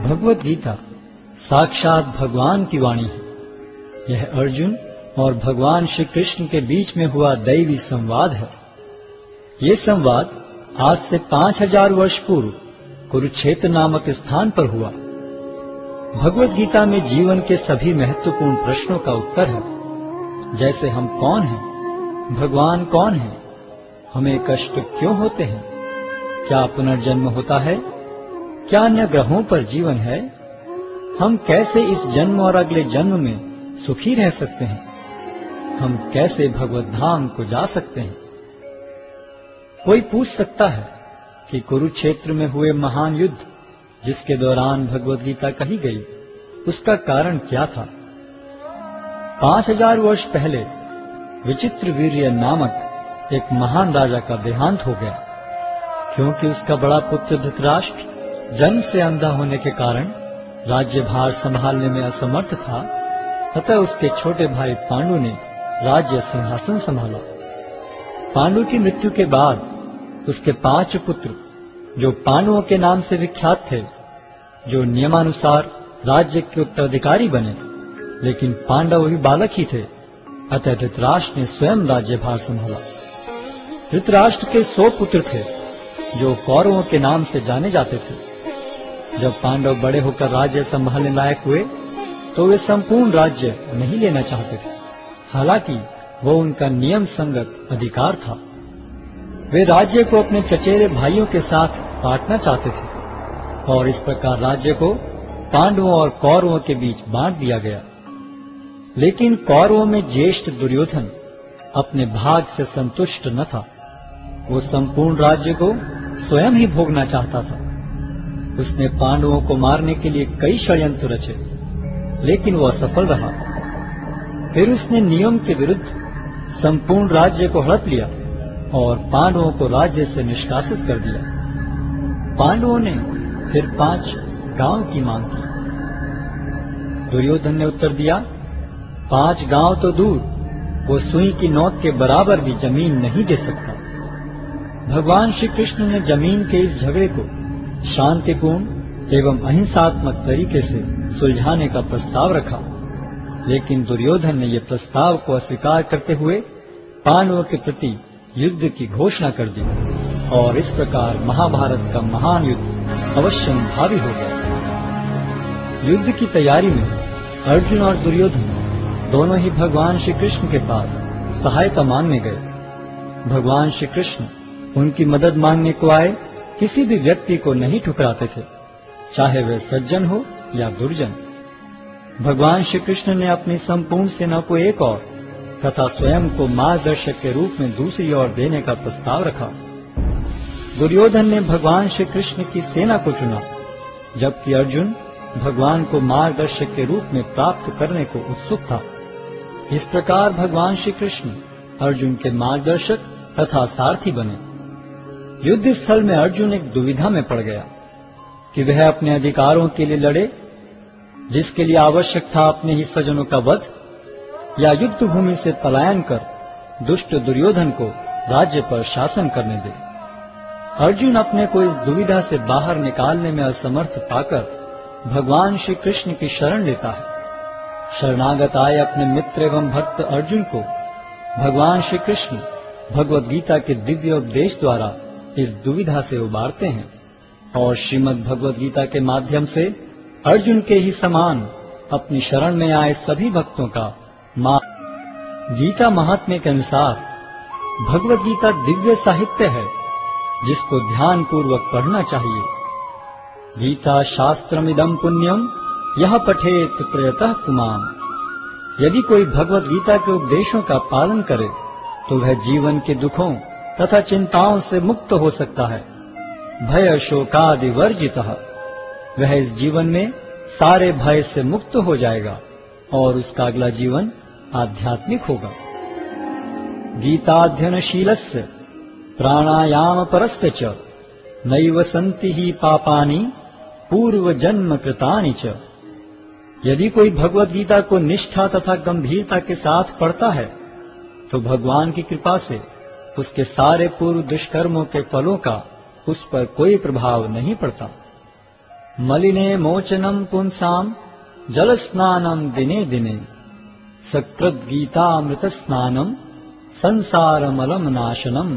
भगवत गीता साक्षात भगवान की वाणी है। यह अर्जुन और भगवान श्री कृष्ण के बीच में हुआ दैवी संवाद है। ये संवाद आज से 5000 वर्ष पूर्व कुरुक्षेत्र नामक स्थान पर हुआ। भगवत गीता में जीवन के सभी महत्वपूर्ण प्रश्नों का उत्तर है, जैसे हम कौन हैं, भगवान कौन है, हमें कष्ट क्यों होते हैं, क्या पुनर्जन्म होता है, क्या अन्य ग्रहों पर जीवन है, हम कैसे इस जन्म और अगले जन्म में सुखी रह सकते हैं, हम कैसे भगवत धाम को जा सकते हैं। कोई पूछ सकता है कि कुरुक्षेत्र में हुए महान युद्ध जिसके दौरान भगवत गीता कही गई, उसका कारण क्या था। 5000 वर्ष पहले विचित्रवीर्य नामक एक महान राजा का देहांत हो गया। क्योंकि उसका बड़ा पुत्र धृतराष्ट्र जन्म से अंधा होने के कारण राज्यभार संभालने में असमर्थ था, अतः उसके छोटे भाई पांडु ने राज्य सिंहासन संभाला। पांडु की मृत्यु के बाद उसके 5 पुत्र, जो पांडवों के नाम से विख्यात थे, जो नियमानुसार राज्य के उत्तराधिकारी बने, लेकिन पांडव भी बालक ही थे, अतः धृतराष्ट्र ने स्वयं राज्यभार संभाला। धृतराष्ट्र के 100 पुत्र थे, जो कौरवों के नाम से जाने जाते थे। जब पांडव बड़े होकर राज्य संभालने लायक हुए, तो वे संपूर्ण राज्य नहीं लेना चाहते थे, हालांकि वो उनका नियम संगत अधिकार था। वे राज्य को अपने चचेरे भाइयों के साथ बांटना चाहते थे और इस प्रकार राज्य को पांडवों और कौरवों के बीच बांट दिया गया। लेकिन कौरवों में ज्येष्ठ दुर्योधन अपने भाग से संतुष्ट न था। वो संपूर्ण राज्य को स्वयं ही भोगना चाहता था। उसने पांडवों को मारने के लिए कई षड्यंत्र रचे, लेकिन वो असफल रहा। फिर उसने नियम के विरुद्ध संपूर्ण राज्य को हड़प लिया और पांडवों को राज्य से निष्कासित कर दिया। पांडवों ने फिर 5 गांव की मांग की। दुर्योधन ने उत्तर दिया, 5 गांव तो दूर, वो सुई की नोक के बराबर भी जमीन नहीं दे सकता। भगवान श्री कृष्ण ने जमीन के इस झगड़े को शांतिपूर्ण एवं अहिंसात्मक तरीके से सुलझाने का प्रस्ताव रखा, लेकिन दुर्योधन ने यह प्रस्ताव को अस्वीकार करते हुए पांडवों के प्रति युद्ध की घोषणा कर दी और इस प्रकार महाभारत का महान युद्ध अवश्यंभावी हो गया। युद्ध की तैयारी में अर्जुन और दुर्योधन दोनों ही भगवान श्री कृष्ण के पास सहायता मांगने गए। भगवान श्री कृष्ण उनकी मदद मांगने को आए किसी भी व्यक्ति को नहीं ठुकराते थे, चाहे वह सज्जन हो या दुर्जन। भगवान श्री कृष्ण ने अपनी संपूर्ण सेना को एक ओर तथा स्वयं को मार्गदर्शक के रूप में दूसरी ओर देने का प्रस्ताव रखा। दुर्योधन ने भगवान श्री कृष्ण की सेना को चुना, जबकि अर्जुन भगवान को मार्गदर्शक के रूप में प्राप्त करने को उत्सुक था। इस प्रकार भगवान श्री कृष्ण अर्जुन के मार्गदर्शक तथा सारथी बने। युद्ध स्थल में अर्जुन एक दुविधा में पड़ गया कि वह अपने अधिकारों के लिए लड़े, जिसके लिए आवश्यक था अपने ही स्वजनों का वध, या युद्ध भूमि से पलायन कर दुष्ट दुर्योधन को राज्य पर शासन करने दे। अर्जुन अपने को इस दुविधा से बाहर निकालने में असमर्थ पाकर भगवान श्री कृष्ण की शरण लेता है। शरणागत आए अपने मित्र एवं भक्त अर्जुन को भगवान श्री कृष्ण भगवत गीता के दिव्य उपदेश द्वारा इस दुविधा से उबारते हैं और श्रीमद् भगवत गीता के माध्यम से अर्जुन के ही समान अपनी शरण में आए सभी भक्तों का गीता महात्म्य के अनुसार भगवत गीता दिव्य साहित्य है, जिसको ध्यान पूर्वक पढ़ना चाहिए। गीता शास्त्रमिदं पुण्यम यह पठेत प्रयतः पुमान्। यदि कोई भगवत गीता के उपदेशों का पालन करे तो वह जीवन के दुखों तथा चिंताओं से मुक्त हो सकता है। भय शोकादि वर्जितः, वह इस जीवन में सारे भय से मुक्त हो जाएगा और उसका अगला जीवन आध्यात्मिक होगा। गीताध्ययनशीलस्य प्राणायाम परस्य च नैव सन्ति ही पापानि पूर्व जन्म कृतानि च। यदि कोई भगवत गीता को निष्ठा तथा गंभीरता के साथ पढ़ता है तो भगवान की कृपा से उसके सारे पूर्व दुष्कर्मों के फलों का उस पर कोई प्रभाव नहीं पड़ता। मलिने मोचनम पुंसाम जल स्नानम दिने दिने सकृत गीतामृत स्नानम संसारमलम नाशनम।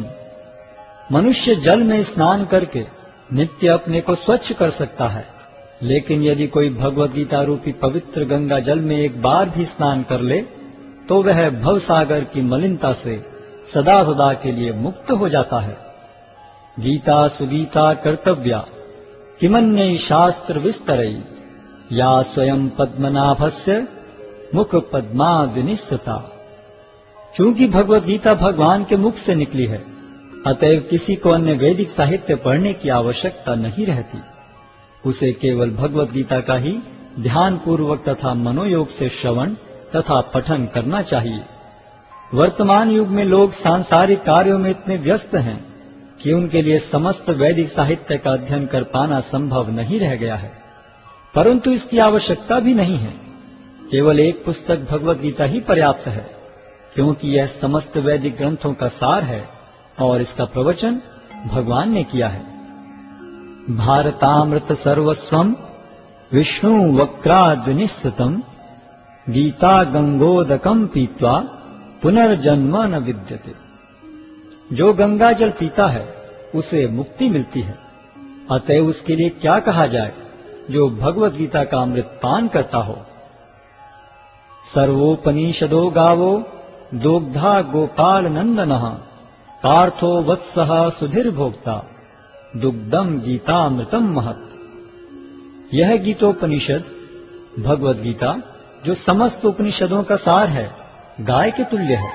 मनुष्य जल में स्नान करके नित्य अपने को स्वच्छ कर सकता है, लेकिन यदि कोई भगवद गीता रूपी पवित्र गंगा जल में एक बार भी स्नान कर ले तो वह भव सागर की मलिनता से सदा सदा के लिए मुक्त हो जाता है। गीता सुगीता कर्तव्या किमन्यै शास्त्र विस्तरई या स्वयं पद्मनाभस्य मुख पद्मादिनिस्सता। चूंकि भगवद गीता भगवान के मुख से निकली है, अतएव किसी को अन्य वैदिक साहित्य पढ़ने की आवश्यकता नहीं रहती। उसे केवल भगवद गीता का ही ध्यान पूर्वक तथा मनोयोग से श्रवण तथा पठन करना चाहिए। वर्तमान युग में लोग सांसारिक कार्यों में इतने व्यस्त हैं कि उनके लिए समस्त वैदिक साहित्य का अध्ययन कर पाना संभव नहीं रह गया है, परंतु इसकी आवश्यकता भी नहीं है। केवल एक पुस्तक भगवद गीता ही पर्याप्त है, क्योंकि यह समस्त वैदिक ग्रंथों का सार है और इसका प्रवचन भगवान ने किया है। भारतामृत सर्वस्वम विष्णु वक्राद्विनिश्चितम गीता गंगोदकम पीत्वा पुनर्जन्म न विद्यते। जो गंगा जल पीता है उसे मुक्ति मिलती है, अतएव उसके लिए क्या कहा जाए जो भगवद गीता का अमृत पान करता हो। सर्वोपनिषदो गावो दोग्धा गोपाल नंदनः पार्थो वत्सः सुधीर भोक्ता दुग्धम गीतामृतम महत्। यह गीतोपनिषद भगवद गीता जो समस्त उपनिषदों का सार है, गाय के तुल्य है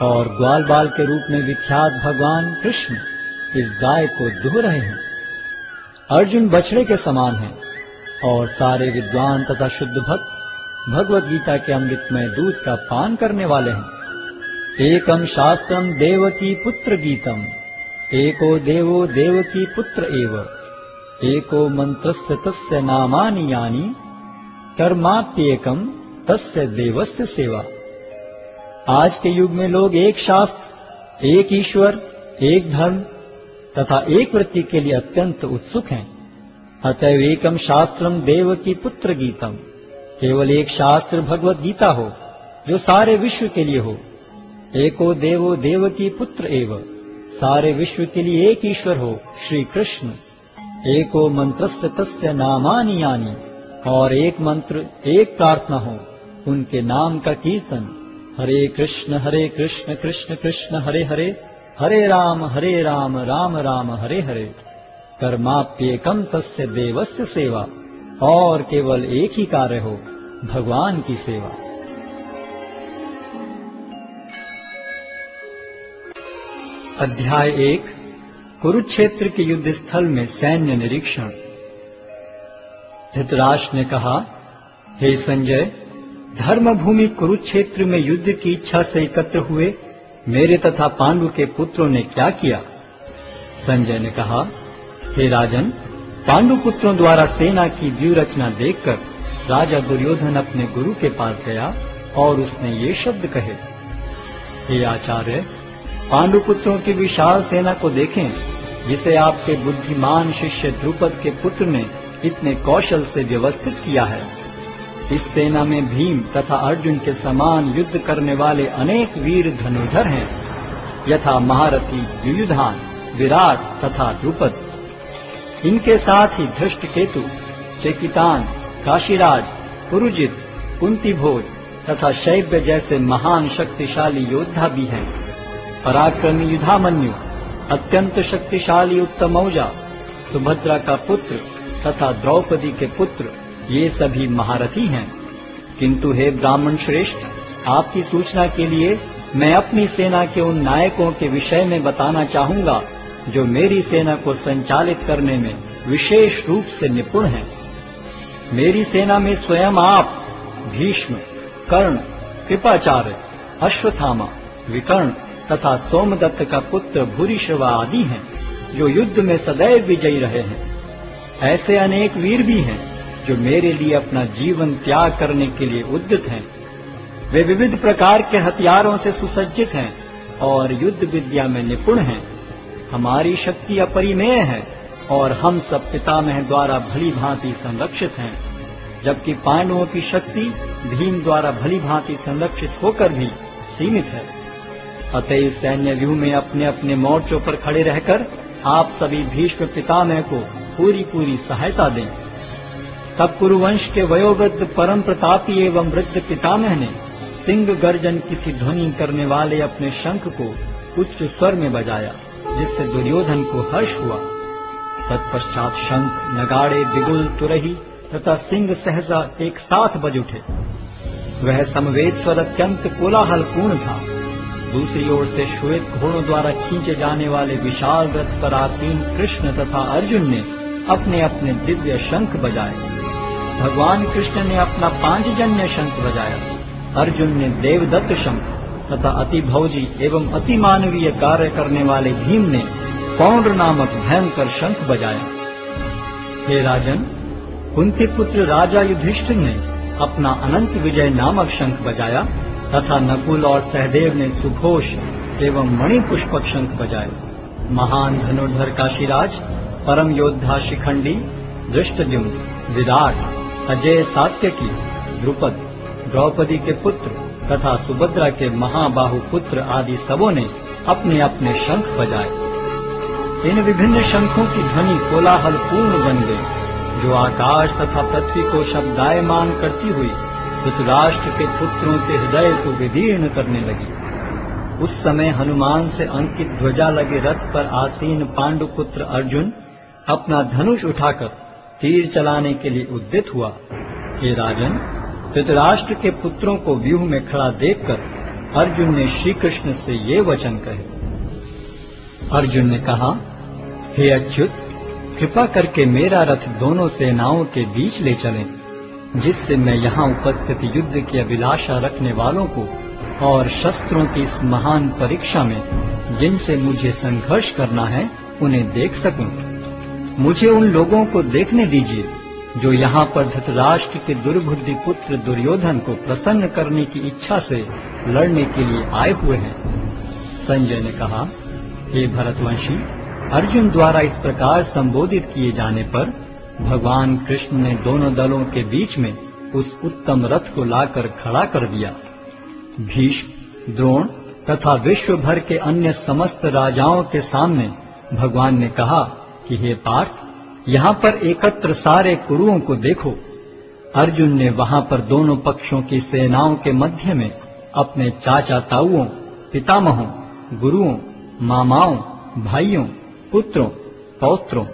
और ग्वाल बाल के रूप में विख्यात भगवान कृष्ण इस गाय को दुह रहे हैं। अर्जुन बछड़े के समान है और सारे विद्वान तथा शुद्ध भक्त भगवद गीता के अमृतमय दूध का पान करने वाले हैं। एकम शास्त्रम देवकी पुत्र गीतम एको देवो देवकी पुत्र एव एको मंत्रस्य तस्य नामानि यानि कर्माप्येकम तस्य देवस्य सेवा। आज के युग में लोग एक शास्त्र, एक ईश्वर, एक धर्म तथा एक वृत्ति के लिए अत्यंत उत्सुक हैं। अतएव एकम शास्त्रम देवकी पुत्र गीतम, केवल एक शास्त्र भगवद गीता हो जो सारे विश्व के लिए हो। एको देवो देवकी पुत्र एव, सारे विश्व के लिए एक ईश्वर हो श्री कृष्ण। एको मंत्रस्य तस्य नामानि यानि, और एक मंत्र एक प्रार्थना हो उनके नाम का कीर्तन। हरे कृष्ण कृष्ण कृष्ण हरे हरे, हरे राम राम राम हरे हरे। कर्माप्येकम तस्य देवस्य सेवा, और केवल एक ही कार्य हो, भगवान की सेवा। अध्याय 1 कुरुक्षेत्र के युद्ध स्थल में सैन्य निरीक्षण। धृतराष्ट्र ने कहा, हे संजय, धर्मभूमि कुरुक्षेत्र में युद्ध की इच्छा से एकत्र हुए मेरे तथा पांडु के पुत्रों ने क्या किया? संजय ने कहा, हे राजन, पांडु पुत्रों द्वारा सेना की व्यूह रचना देखकर राजा दुर्योधन अपने गुरु के पास गया और उसने ये शब्द कहे, हे आचार्य, पांडु पुत्रों की विशाल सेना को देखें, जिसे आपके बुद्धिमान शिष्य द्रुपद के पुत्र ने इतने कौशल से व्यवस्थित किया है। इस सेना में भीम तथा अर्जुन के समान युद्ध करने वाले अनेक वीर धनुर्धर हैं, यथा महारथी युयुधान, विराट तथा द्रुपद। इनके साथ ही धृष्टकेतु, चेकितान, काशीराज, पुरुजित, कुंतीभोज तथा शैब्य जैसे महान शक्तिशाली योद्धा भी हैं। पराक्रमी युधामन्यु, अत्यंत शक्तिशाली उत्तमौजा, सुभद्रा का पुत्र तथा द्रौपदी के पुत्र, ये सभी महारथी हैं। किंतु हे ब्राह्मण श्रेष्ठ, आपकी सूचना के लिए मैं अपनी सेना के उन नायकों के विषय में बताना चाहूंगा जो मेरी सेना को संचालित करने में विशेष रूप से निपुण हैं। मेरी सेना में स्वयं आप, भीष्म, कर्ण, कृपाचार्य, अश्वत्थामा, विकर्ण तथा सोमदत्त का पुत्र भूरिश्रवा आदि हैं, जो युद्ध में सदैव विजयी रहे हैं। ऐसे अनेक वीर भी हैं जो मेरे लिए अपना जीवन त्याग करने के लिए उद्यत हैं। वे विविध प्रकार के हथियारों से सुसज्जित हैं और युद्ध विद्या में निपुण हैं। हमारी शक्ति अपरिमेय है और हम सब पितामह द्वारा भली भांति संरक्षित हैं, जबकि पांडवों की शक्ति भीम द्वारा भली भांति संरक्षित होकर भी सीमित है। अतएव सैन्य व्यूह में अपने अपने मोर्चों पर खड़े रहकर आप सभी भीष्म पितामह को पूरी सहायता दें। तब कुरुवंश के वयोवृद्ध परम प्रतापी एवं वृद्ध पितामह ने सिंह गर्जन किसी ध्वनि करने वाले अपने शंख को उच्च स्वर में बजाया, जिससे दुर्योधन को हर्ष हुआ। तत्पश्चात शंख, नगाड़े, बिगुल, तुरही तथा सिंह सहसा एक साथ बज उठे। वह समवेत स्वर अत्यंत कोलाहलपूर्ण था। दूसरी ओर से श्वेत घोड़ों द्वारा खींचे जाने वाले विशाल रथ पर आसीन कृष्ण तथा अर्जुन ने अपने अपने दिव्य शंख बजाए। भगवान कृष्ण ने अपना पांचजन्य शंख बजाया, अर्जुन ने देवदत्त शंख तथा अति भौजी एवं अति मानवीय कार्य करने वाले भीम ने पौंड्र नामक भयंकर शंख बजाया। हे राजन, कुंती पुत्र राजा युधिष्ठिर ने अपना अनंत विजय नामक शंख बजाया तथा नकुल और सहदेव ने सुघोष एवं मणिपुष्पक शंख बजाए। महान धनुर्धर काशीराज, परम योद्धा शिखंडी, धृष्टद्युम्न, विराट, अजय सात्यकी, द्रुपद, द्रौपदी के पुत्र तथा सुभद्रा के महाबाहु पुत्र आदि सबों ने अपने अपने शंख बजाए। इन विभिन्न शंखों की ध्वनि कोलाहलपूर्ण बन गई, जो आकाश तथा पृथ्वी को शब्दायमान करती हुई धृतराष्ट्र के पुत्रों के हृदय को विदीर्ण करने लगी। उस समय हनुमान से अंकित ध्वजा लगे रथ पर आसीन पांडुपुत्र अर्जुन अपना धनुष उठाकर तीर चलाने के लिए उद्यत हुआ। हे राजन, धृतराष्ट्र के पुत्रों को व्यूह में खड़ा देखकर अर्जुन ने श्री कृष्ण से ये वचन कहे। अर्जुन ने कहा, हे अच्युत, कृपा करके मेरा रथ दोनों सेनाओं के बीच ले चलें, जिससे मैं यहाँ उपस्थित युद्ध की अभिलाषा रखने वालों को और शस्त्रों की इस महान परीक्षा में जिनसे मुझे संघर्ष करना है उन्हें देख सकूं। मुझे उन लोगों को देखने दीजिए जो यहाँ पर धृतराष्ट्र के दुर्बुद्धि पुत्र दुर्योधन को प्रसन्न करने की इच्छा से लड़ने के लिए आए हुए हैं। संजय ने कहा, हे भरतवंशी, अर्जुन द्वारा इस प्रकार संबोधित किए जाने पर भगवान कृष्ण ने दोनों दलों के बीच में उस उत्तम रथ को लाकर खड़ा कर दिया। भीष्म, द्रोण तथा विश्व भर के अन्य समस्त राजाओं के सामने भगवान ने कहा कि हे पार्थ, यहाँ पर एकत्र सारे कुरुओं को देखो। अर्जुन ने वहां पर दोनों पक्षों की सेनाओं के मध्य में अपने चाचा ताऊओं, पितामहों, गुरुओं, मामाओं, भाइयों, पुत्रों, पौत्रों,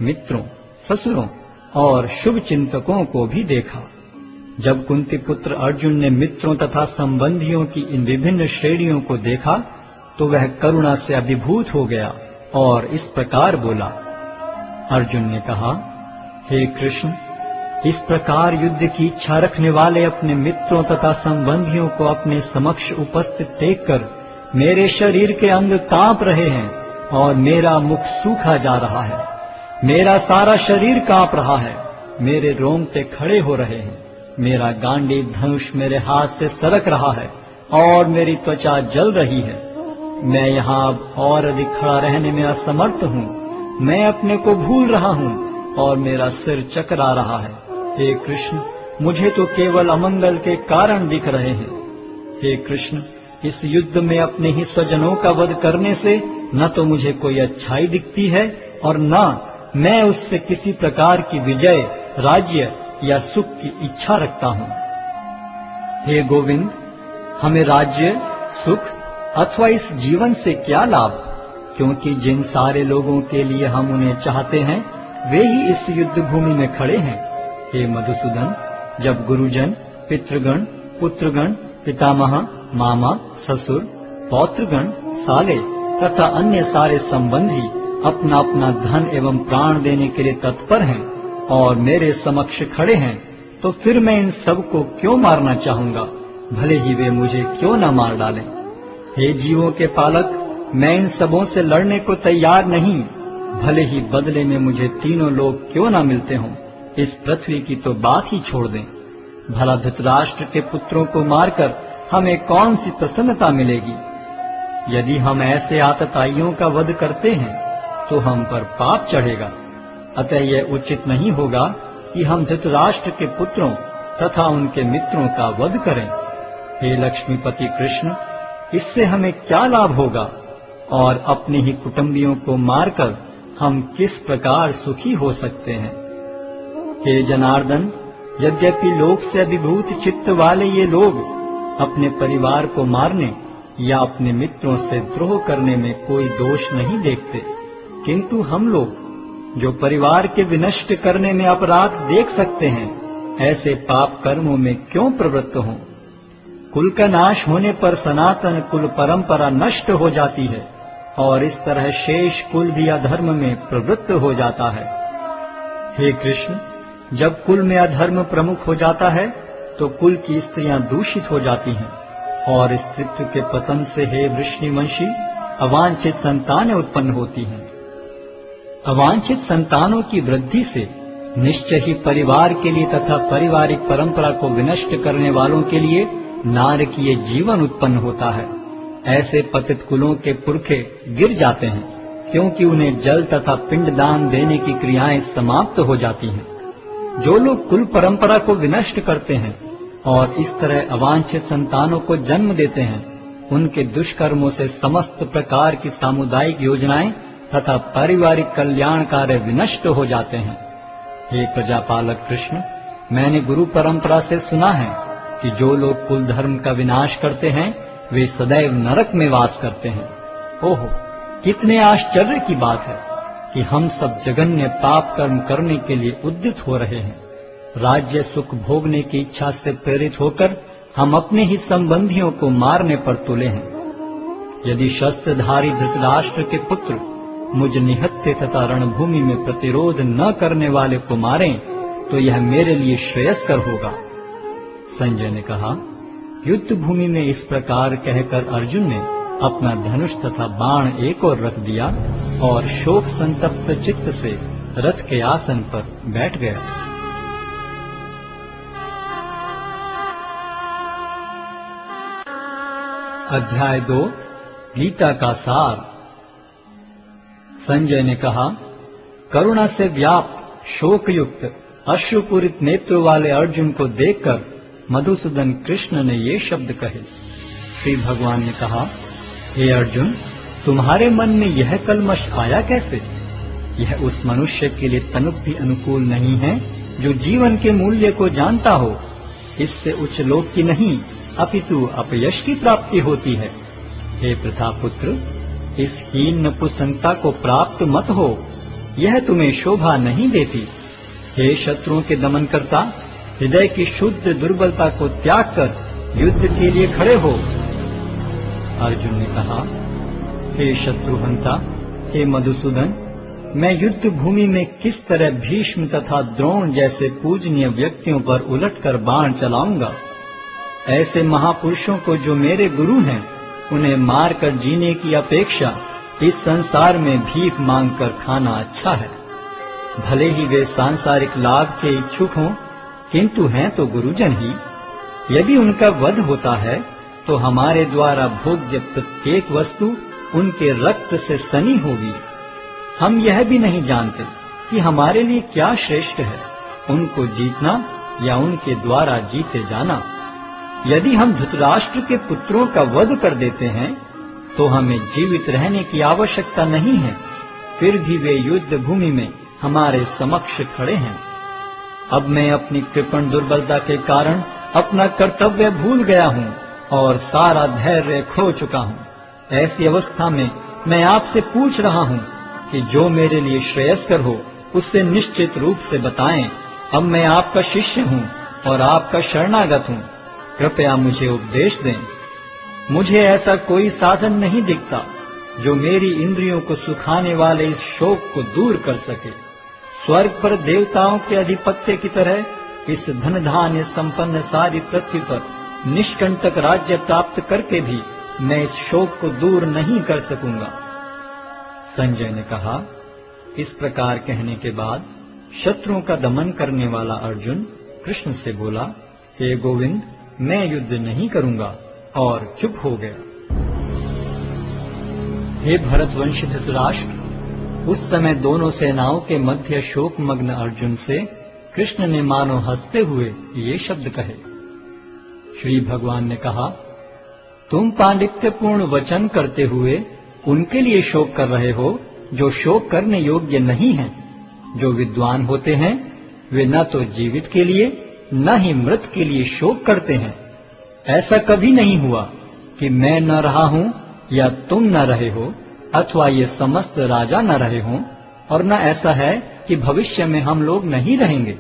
मित्रों, ससुरों और शुभ चिंतकों को भी देखा। जब कुंती पुत्र अर्जुन ने मित्रों तथा संबंधियों की इन विभिन्न श्रेणियों को देखा तो वह करुणा से अभिभूत हो गया और इस प्रकार बोला। अर्जुन ने कहा, हे कृष्ण, इस प्रकार युद्ध की इच्छा रखने वाले अपने मित्रों तथा संबंधियों को अपने समक्ष उपस्थित देखकर मेरे शरीर के अंग कांप रहे हैं और मेरा मुख सूखा जा रहा है। मेरा सारा शरीर कांप रहा है, मेरे रोंगटे खड़े हो रहे हैं, मेरा गांडीव धनुष मेरे हाथ से सरक रहा है और मेरी त्वचा जल रही है। मैं यहाँ अब और अधिक खड़ा रहने में असमर्थ हूँ। मैं अपने को भूल रहा हूँ और मेरा सिर चकरा रहा है। हे कृष्ण, मुझे तो केवल अमंगल के कारण दिख रहे हैं। हे कृष्ण, इस युद्ध में अपने ही स्वजनों का वध करने से न तो मुझे कोई अच्छाई दिखती है और न मैं उससे किसी प्रकार की विजय, राज्य या सुख की इच्छा रखता हूँ। हे गोविंद, हमें राज्य, सुख अथवा इस जीवन से क्या लाभ, क्योंकि जिन सारे लोगों के लिए हम उन्हें चाहते हैं वे ही इस युद्ध भूमि में खड़े हैं। हे मधुसूदन, जब गुरुजन, पितृगण, पुत्रगण, पितामह, मामा, ससुर, पौत्रगण, साले तथा अन्य सारे संबंधी अपना अपना धन एवं प्राण देने के लिए तत्पर हैं और मेरे समक्ष खड़े हैं, तो फिर मैं इन सब को क्यों मारना चाहूंगा, भले ही वे मुझे क्यों न मार डालें। हे जीवों के पालक, मैं इन सबों से लड़ने को तैयार नहीं, भले ही बदले में मुझे तीनों लोग क्यों न मिलते हों। इस पृथ्वी की तो बात ही छोड़ दें। भला धृतराष्ट्र के पुत्रों को मारकर हमें कौन सी प्रसन्नता मिलेगी। यदि हम ऐसे आतताइयों का वध करते हैं तो हम पर पाप चढ़ेगा अतः यह उचित नहीं होगा कि हम धृतराष्ट्र के पुत्रों तथा उनके मित्रों का वध करें। हे लक्ष्मीपति कृष्ण, इससे हमें क्या लाभ होगा और अपने ही कुटुंबियों को मारकर हम किस प्रकार सुखी हो सकते हैं। हे जनार्दन, यद्यपि लोक से अभिभूत चित्त वाले ये लोग अपने परिवार को मारने या अपने मित्रों से द्रोह करने में कोई दोष नहीं देखते, किंतु हम लोग जो परिवार के विनष्ट करने में अपराध देख सकते हैं, ऐसे पाप कर्मों में क्यों प्रवृत्त हों। कुल का नाश होने पर सनातन कुल परंपरा नष्ट हो जाती है और इस तरह शेष कुल भी अधर्म में प्रवृत्त हो जाता है। हे कृष्ण, जब कुल में अधर्म प्रमुख हो जाता है तो कुल की स्त्रियां दूषित हो जाती हैं और स्त्रीत्व के पतन से हे वृष्णिवंशी अवांछित संतानें उत्पन्न होती हैं। अवांछित संतानों की वृद्धि से निश्चय ही परिवार के लिए तथा पारिवारिक परंपरा को विनष्ट करने वालों के लिए नारकीय जीवन उत्पन्न होता है। ऐसे पतित कुलों के पुरखे गिर जाते हैं, क्योंकि उन्हें जल तथा पिंडदान देने की क्रियाएं समाप्त हो जाती हैं। जो लोग कुल परंपरा को विनष्ट करते हैं और इस तरह अवांछित संतानों को जन्म देते हैं, उनके दुष्कर्मों से समस्त प्रकार की सामुदायिक योजनाएं तथा पारिवारिक कल्याण कार्य विनष्ट हो जाते हैं। हे प्रजापालक कृष्ण, मैंने गुरु परंपरा से सुना है कि जो लोग कुल धर्म का विनाश करते हैं वे सदैव नरक में वास करते हैं। ओहो, कितने आश्चर्य की बात है कि हम सब जघन्य पाप कर्म करने के लिए उद्यत हो रहे हैं। राज्य सुख भोगने की इच्छा से प्रेरित होकर हम अपने ही संबंधियों को मारने पर तुले हैं। यदि शस्त्रधारी धृतराष्ट्र के पुत्र मुझ निहत्थे तथा रणभूमि में प्रतिरोध न करने वाले को मारें तो यह मेरे लिए श्रेयस्कर होगा। संजय ने कहा, युद्ध भूमि में इस प्रकार कहकर अर्जुन ने अपना धनुष तथा बाण एक ओर रख दिया और शोक संतप्त चित्त से रथ के आसन पर बैठ गया। अध्याय 2 गीता का सार। संजय ने कहा, करुणा से व्याप्त शोकयुक्त अश्रुपूरित नेत्रों वाले अर्जुन को देखकर मधुसूदन कृष्ण ने ये शब्द कहे। श्री भगवान ने कहा, हे अर्जुन, तुम्हारे मन में यह कलमश आया कैसे? यह उस मनुष्य के लिए तनिक भी अनुकूल नहीं है जो जीवन के मूल्य को जानता हो। इससे उच्च लोक की नहीं अपितु अपयश की प्राप्ति होती है। हे प्रतापुत्र, इस हीन नपुंसकता को प्राप्त मत हो, यह तुम्हें शोभा नहीं देती। हे शत्रुओं के दमन करता, हृदय की शुद्ध दुर्बलता को त्याग कर युद्ध के लिए खड़े हो। अर्जुन ने कहा, हे शत्रुहंता, हे मधुसूदन, मैं युद्ध भूमि में किस तरह भीष्म तथा द्रोण जैसे पूजनीय व्यक्तियों पर उलटकर बाण चलाऊंगा। ऐसे महापुरुषों को जो मेरे गुरु हैं, उन्हें मारकर जीने की अपेक्षा इस संसार में भीख मांगकर खाना अच्छा है। भले ही वे सांसारिक लाभ के इच्छुक हों, किंतु हैं तो गुरुजन ही। यदि उनका वध होता है तो हमारे द्वारा भोग्य प्रत्येक वस्तु उनके रक्त से सनी होगी। हम यह भी नहीं जानते कि हमारे लिए क्या श्रेष्ठ है, उनको जीतना या उनके द्वारा जीते जाना। यदि हम धृतराष्ट्र के पुत्रों का वध कर देते हैं तो हमें जीवित रहने की आवश्यकता नहीं है, फिर भी वे युद्ध भूमि में हमारे समक्ष खड़े हैं। अब मैं अपनी कृपण दुर्बलता के कारण अपना कर्तव्य भूल गया हूँ और सारा धैर्य खो चुका हूँ। ऐसी अवस्था में मैं आपसे पूछ रहा हूँ कि जो मेरे लिए श्रेयस्कर हो उससे निश्चित रूप से बताएं। अब मैं आपका शिष्य हूँ और आपका शरणागत हूँ, कृपया मुझे उपदेश दें। मुझे ऐसा कोई साधन नहीं दिखता जो मेरी इंद्रियों को सुखाने वाले इस शोक को दूर कर सके। स्वर्ग पर देवताओं के अधिपत्य की तरह इस धन धान्य संपन्न सारी पृथ्वी पर निष्कंटक राज्य प्राप्त करके भी मैं इस शोक को दूर नहीं कर सकूंगा। संजय ने कहा, इस प्रकार कहने के बाद शत्रुओं का दमन करने वाला अर्जुन कृष्ण से बोला, हे गोविंद, मैं युद्ध नहीं करूंगा, और चुप हो गया। हे भरतवंशी धृतराष्ट्र, उस समय दोनों सेनाओं के मध्य शोकमग्न अर्जुन से कृष्ण ने मानो हंसते हुए ये शब्द कहे। श्री भगवान ने कहा, तुम पांडित्यपूर्ण वचन करते हुए उनके लिए शोक कर रहे हो जो शोक करने योग्य नहीं हैं। जो विद्वान होते हैं वे न तो जीवित के लिए न ही मृत के लिए शोक करते हैं। ऐसा कभी नहीं हुआ कि मैं न रहा हूं या तुम न रहे हो, अथवा ये समस्त राजा न रहे हों, और न ऐसा है कि भविष्य में हम लोग नहीं रहेंगे।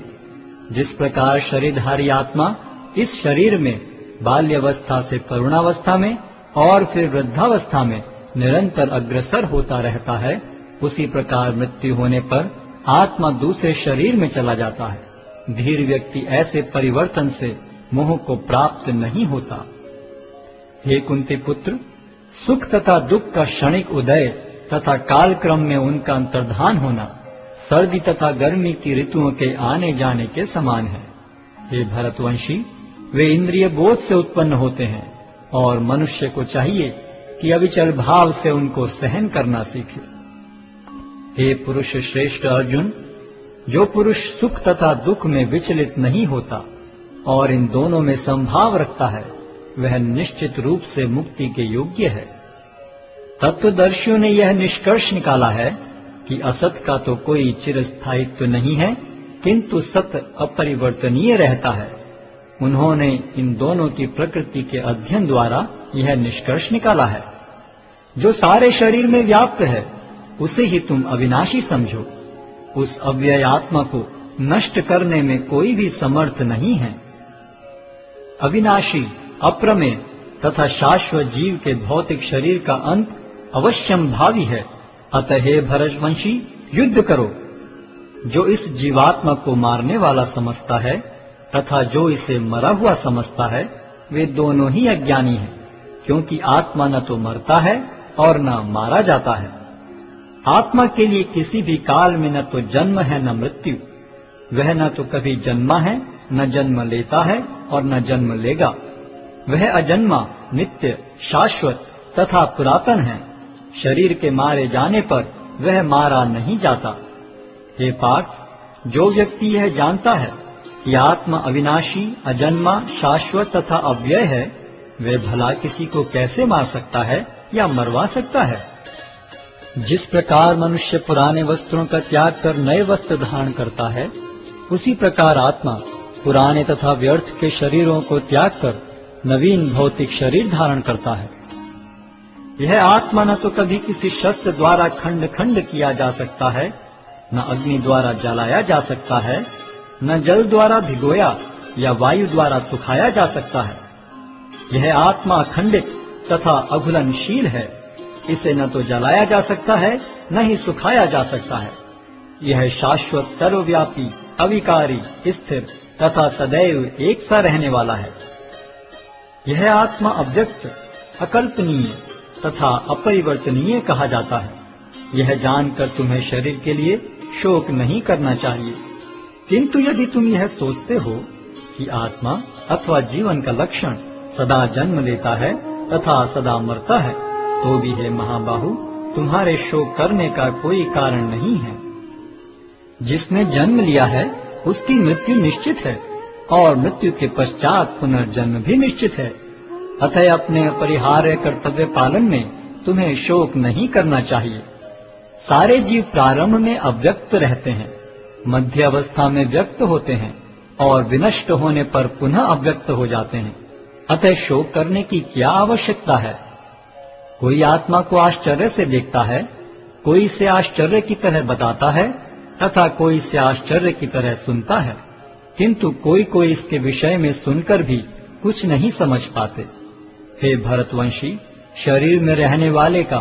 जिस प्रकार शरीरधारी आत्मा इस शरीर में बाल्यावस्था से तरुणावस्था में और फिर वृद्धावस्था में निरंतर अग्रसर होता रहता है, उसी प्रकार मृत्यु होने पर आत्मा दूसरे शरीर में चला जाता है। धीर व्यक्ति ऐसे परिवर्तन से मोह को प्राप्त नहीं होता। हे कुंती पुत्र, सुख तथा दुख का क्षणिक उदय तथा कालक्रम में उनका अंतर्धान होना सर्दी तथा गर्मी की ऋतुओं के आने जाने के समान है। हे भरतवंशी, वे इंद्रिय बोध से उत्पन्न होते हैं और मनुष्य को चाहिए कि अविचल भाव से उनको सहन करना सीखे। हे पुरुष श्रेष्ठ अर्जुन, जो पुरुष सुख तथा दुख में विचलित नहीं होता और इन दोनों में संभाव रखता है, वह निश्चित रूप से मुक्ति के योग्य है। तत्वदर्शियों ने यह निष्कर्ष निकाला है कि असत का तो कोई चिरस्थायित्व नहीं है, किंतु सत अपरिवर्तनीय रहता है। उन्होंने इन दोनों की प्रकृति के अध्ययन द्वारा यह निष्कर्ष निकाला है। जो सारे शरीर में व्याप्त है उसे ही तुम अविनाशी समझो। उस अव्यय आत्मा को नष्ट करने में कोई भी समर्थ नहीं है। अविनाशी, अप्रमेय तथा शाश्वत जीव के भौतिक शरीर का अंत अवश्यम भावी है। अतः हे भरतवंशी, युद्ध करो। जो इस जीवात्मा को मारने वाला समझता है तथा जो इसे मरा हुआ समझता है, वे दोनों ही अज्ञानी हैं, क्योंकि आत्मा न तो मरता है और न मारा जाता है। आत्मा के लिए किसी भी काल में न तो जन्म है न मृत्यु। वह न तो कभी जन्मा है, न जन्म लेता है और न जन्म लेगा। वह अजन्मा, नित्य, शाश्वत तथा पुरातन है। शरीर के मारे जाने पर वह मारा नहीं जाता। हे पार्थ, जो व्यक्ति यह जानता है कि आत्मा अविनाशी, अजन्मा, शाश्वत तथा अव्यय है, वह भला किसी को कैसे मार सकता है या मरवा सकता है। जिस प्रकार मनुष्य पुराने वस्त्रों का त्याग कर नए वस्त्र धारण करता है, उसी प्रकार आत्मा पुराने तथा व्यर्थ के शरीरों को त्याग कर नवीन भौतिक शरीर धारण करता है। यह आत्मा न तो कभी किसी शस्त्र द्वारा खंड खंड किया जा सकता है, न अग्नि द्वारा जलाया जा सकता है, न जल द्वारा भिगोया या वायु द्वारा सुखाया जा सकता है। यह आत्मा अखंडित तथा अघुलनशील है। इसे न तो जलाया जा सकता है, न ही सुखाया जा सकता है। यह शाश्वत, सर्वव्यापी, अविकारी, स्थिर तथा सदैव एक सा रहने वाला है। यह आत्मा अव्यक्त, अकल्पनीय तथा अपरिवर्तनीय कहा जाता है। यह जानकर तुम्हें शरीर के लिए शोक नहीं करना चाहिए। किंतु यदि तुम यह सोचते हो कि आत्मा अथवा जीवन का लक्षण सदा जन्म लेता है तथा सदा मरता है, तो भी हे महाबाहु, तुम्हारे शोक करने का कोई कारण नहीं है। जिसने जन्म लिया है उसकी मृत्यु निश्चित है और मृत्यु के पश्चात पुनर्जन्म भी निश्चित है। अतः अपने अपरिहार्य कर्तव्य पालन में तुम्हें शोक नहीं करना चाहिए। सारे जीव प्रारंभ में अव्यक्त रहते हैं, मध्य अवस्था में व्यक्त होते हैं और विनष्ट होने पर पुनः अव्यक्त हो जाते हैं। अतः शोक करने की क्या आवश्यकता है। कोई आत्मा को आश्चर्य से देखता है, कोई इसे आश्चर्य की तरह बताता है तथा कोई इसे आश्चर्य की तरह सुनता है, किंतु कोई कोई इसके विषय में सुनकर भी कुछ नहीं समझ पाते। हे भरतवंशी, शरीर में रहने वाले का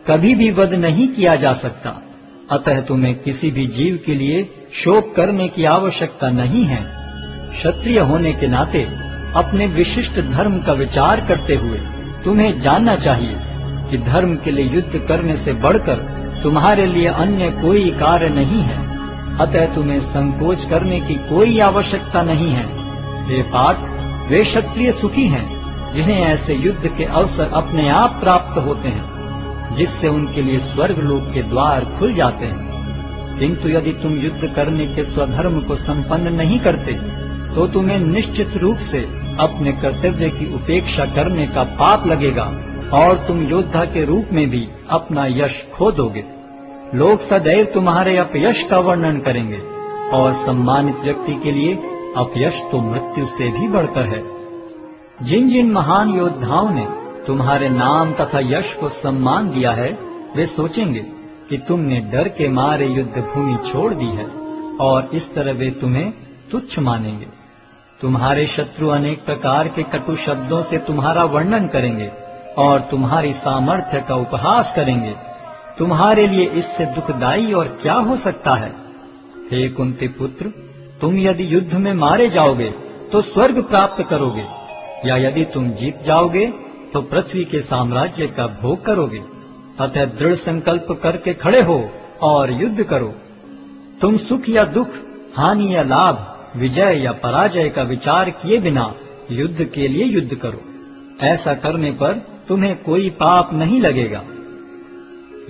कभी भी वध नहीं किया जा सकता। अतः तुम्हें किसी भी जीव के लिए शोक करने की आवश्यकता नहीं है। क्षत्रिय होने के नाते अपने विशिष्ट धर्म का विचार करते हुए तुम्हें जानना चाहिए कि धर्म के लिए युद्ध करने से बढ़कर तुम्हारे लिए अन्य कोई कार्य नहीं है। अतः तुम्हें संकोच करने की कोई आवश्यकता नहीं है। हे पार्थ, वे क्षत्रिय सुखी हैं जिन्हें ऐसे युद्ध के अवसर अपने आप प्राप्त होते हैं। जिससे उनके लिए स्वर्ग लोक के द्वार खुल जाते हैं। किंतु यदि तुम युद्ध करने के स्वधर्म को संपन्न नहीं करते तो तुम्हें निश्चित रूप से अपने कर्तव्य की उपेक्षा करने का पाप लगेगा और तुम योद्धा के रूप में भी अपना यश खो दोगे। लोग सदैव तुम्हारे अपयश का वर्णन करेंगे और सम्मानित व्यक्ति के लिए अपयश तो मृत्यु से भी बढ़कर है। जिन जिन महान योद्धाओं ने तुम्हारे नाम तथा यश को सम्मान दिया है, वे सोचेंगे कि तुमने डर के मारे युद्ध भूमि छोड़ दी है और इस तरह वे तुम्हें तुच्छ मानेंगे। तुम्हारे शत्रु अनेक प्रकार के कटु शब्दों से तुम्हारा वर्णन करेंगे और तुम्हारी सामर्थ्य का उपहास करेंगे। तुम्हारे लिए इससे दुखदाई और क्या हो सकता है। हे कुंती पुत्र, तुम यदि युद्ध में मारे जाओगे तो स्वर्ग प्राप्त करोगे, या यदि तुम जीत जाओगे तो पृथ्वी के साम्राज्य का भोग करोगे। अतः दृढ़ संकल्प करके खड़े हो और युद्ध करो। तुम सुख या दुख, हानि या लाभ, विजय या पराजय का विचार किए बिना युद्ध के लिए युद्ध करो। ऐसा करने पर तुम्हें कोई पाप नहीं लगेगा।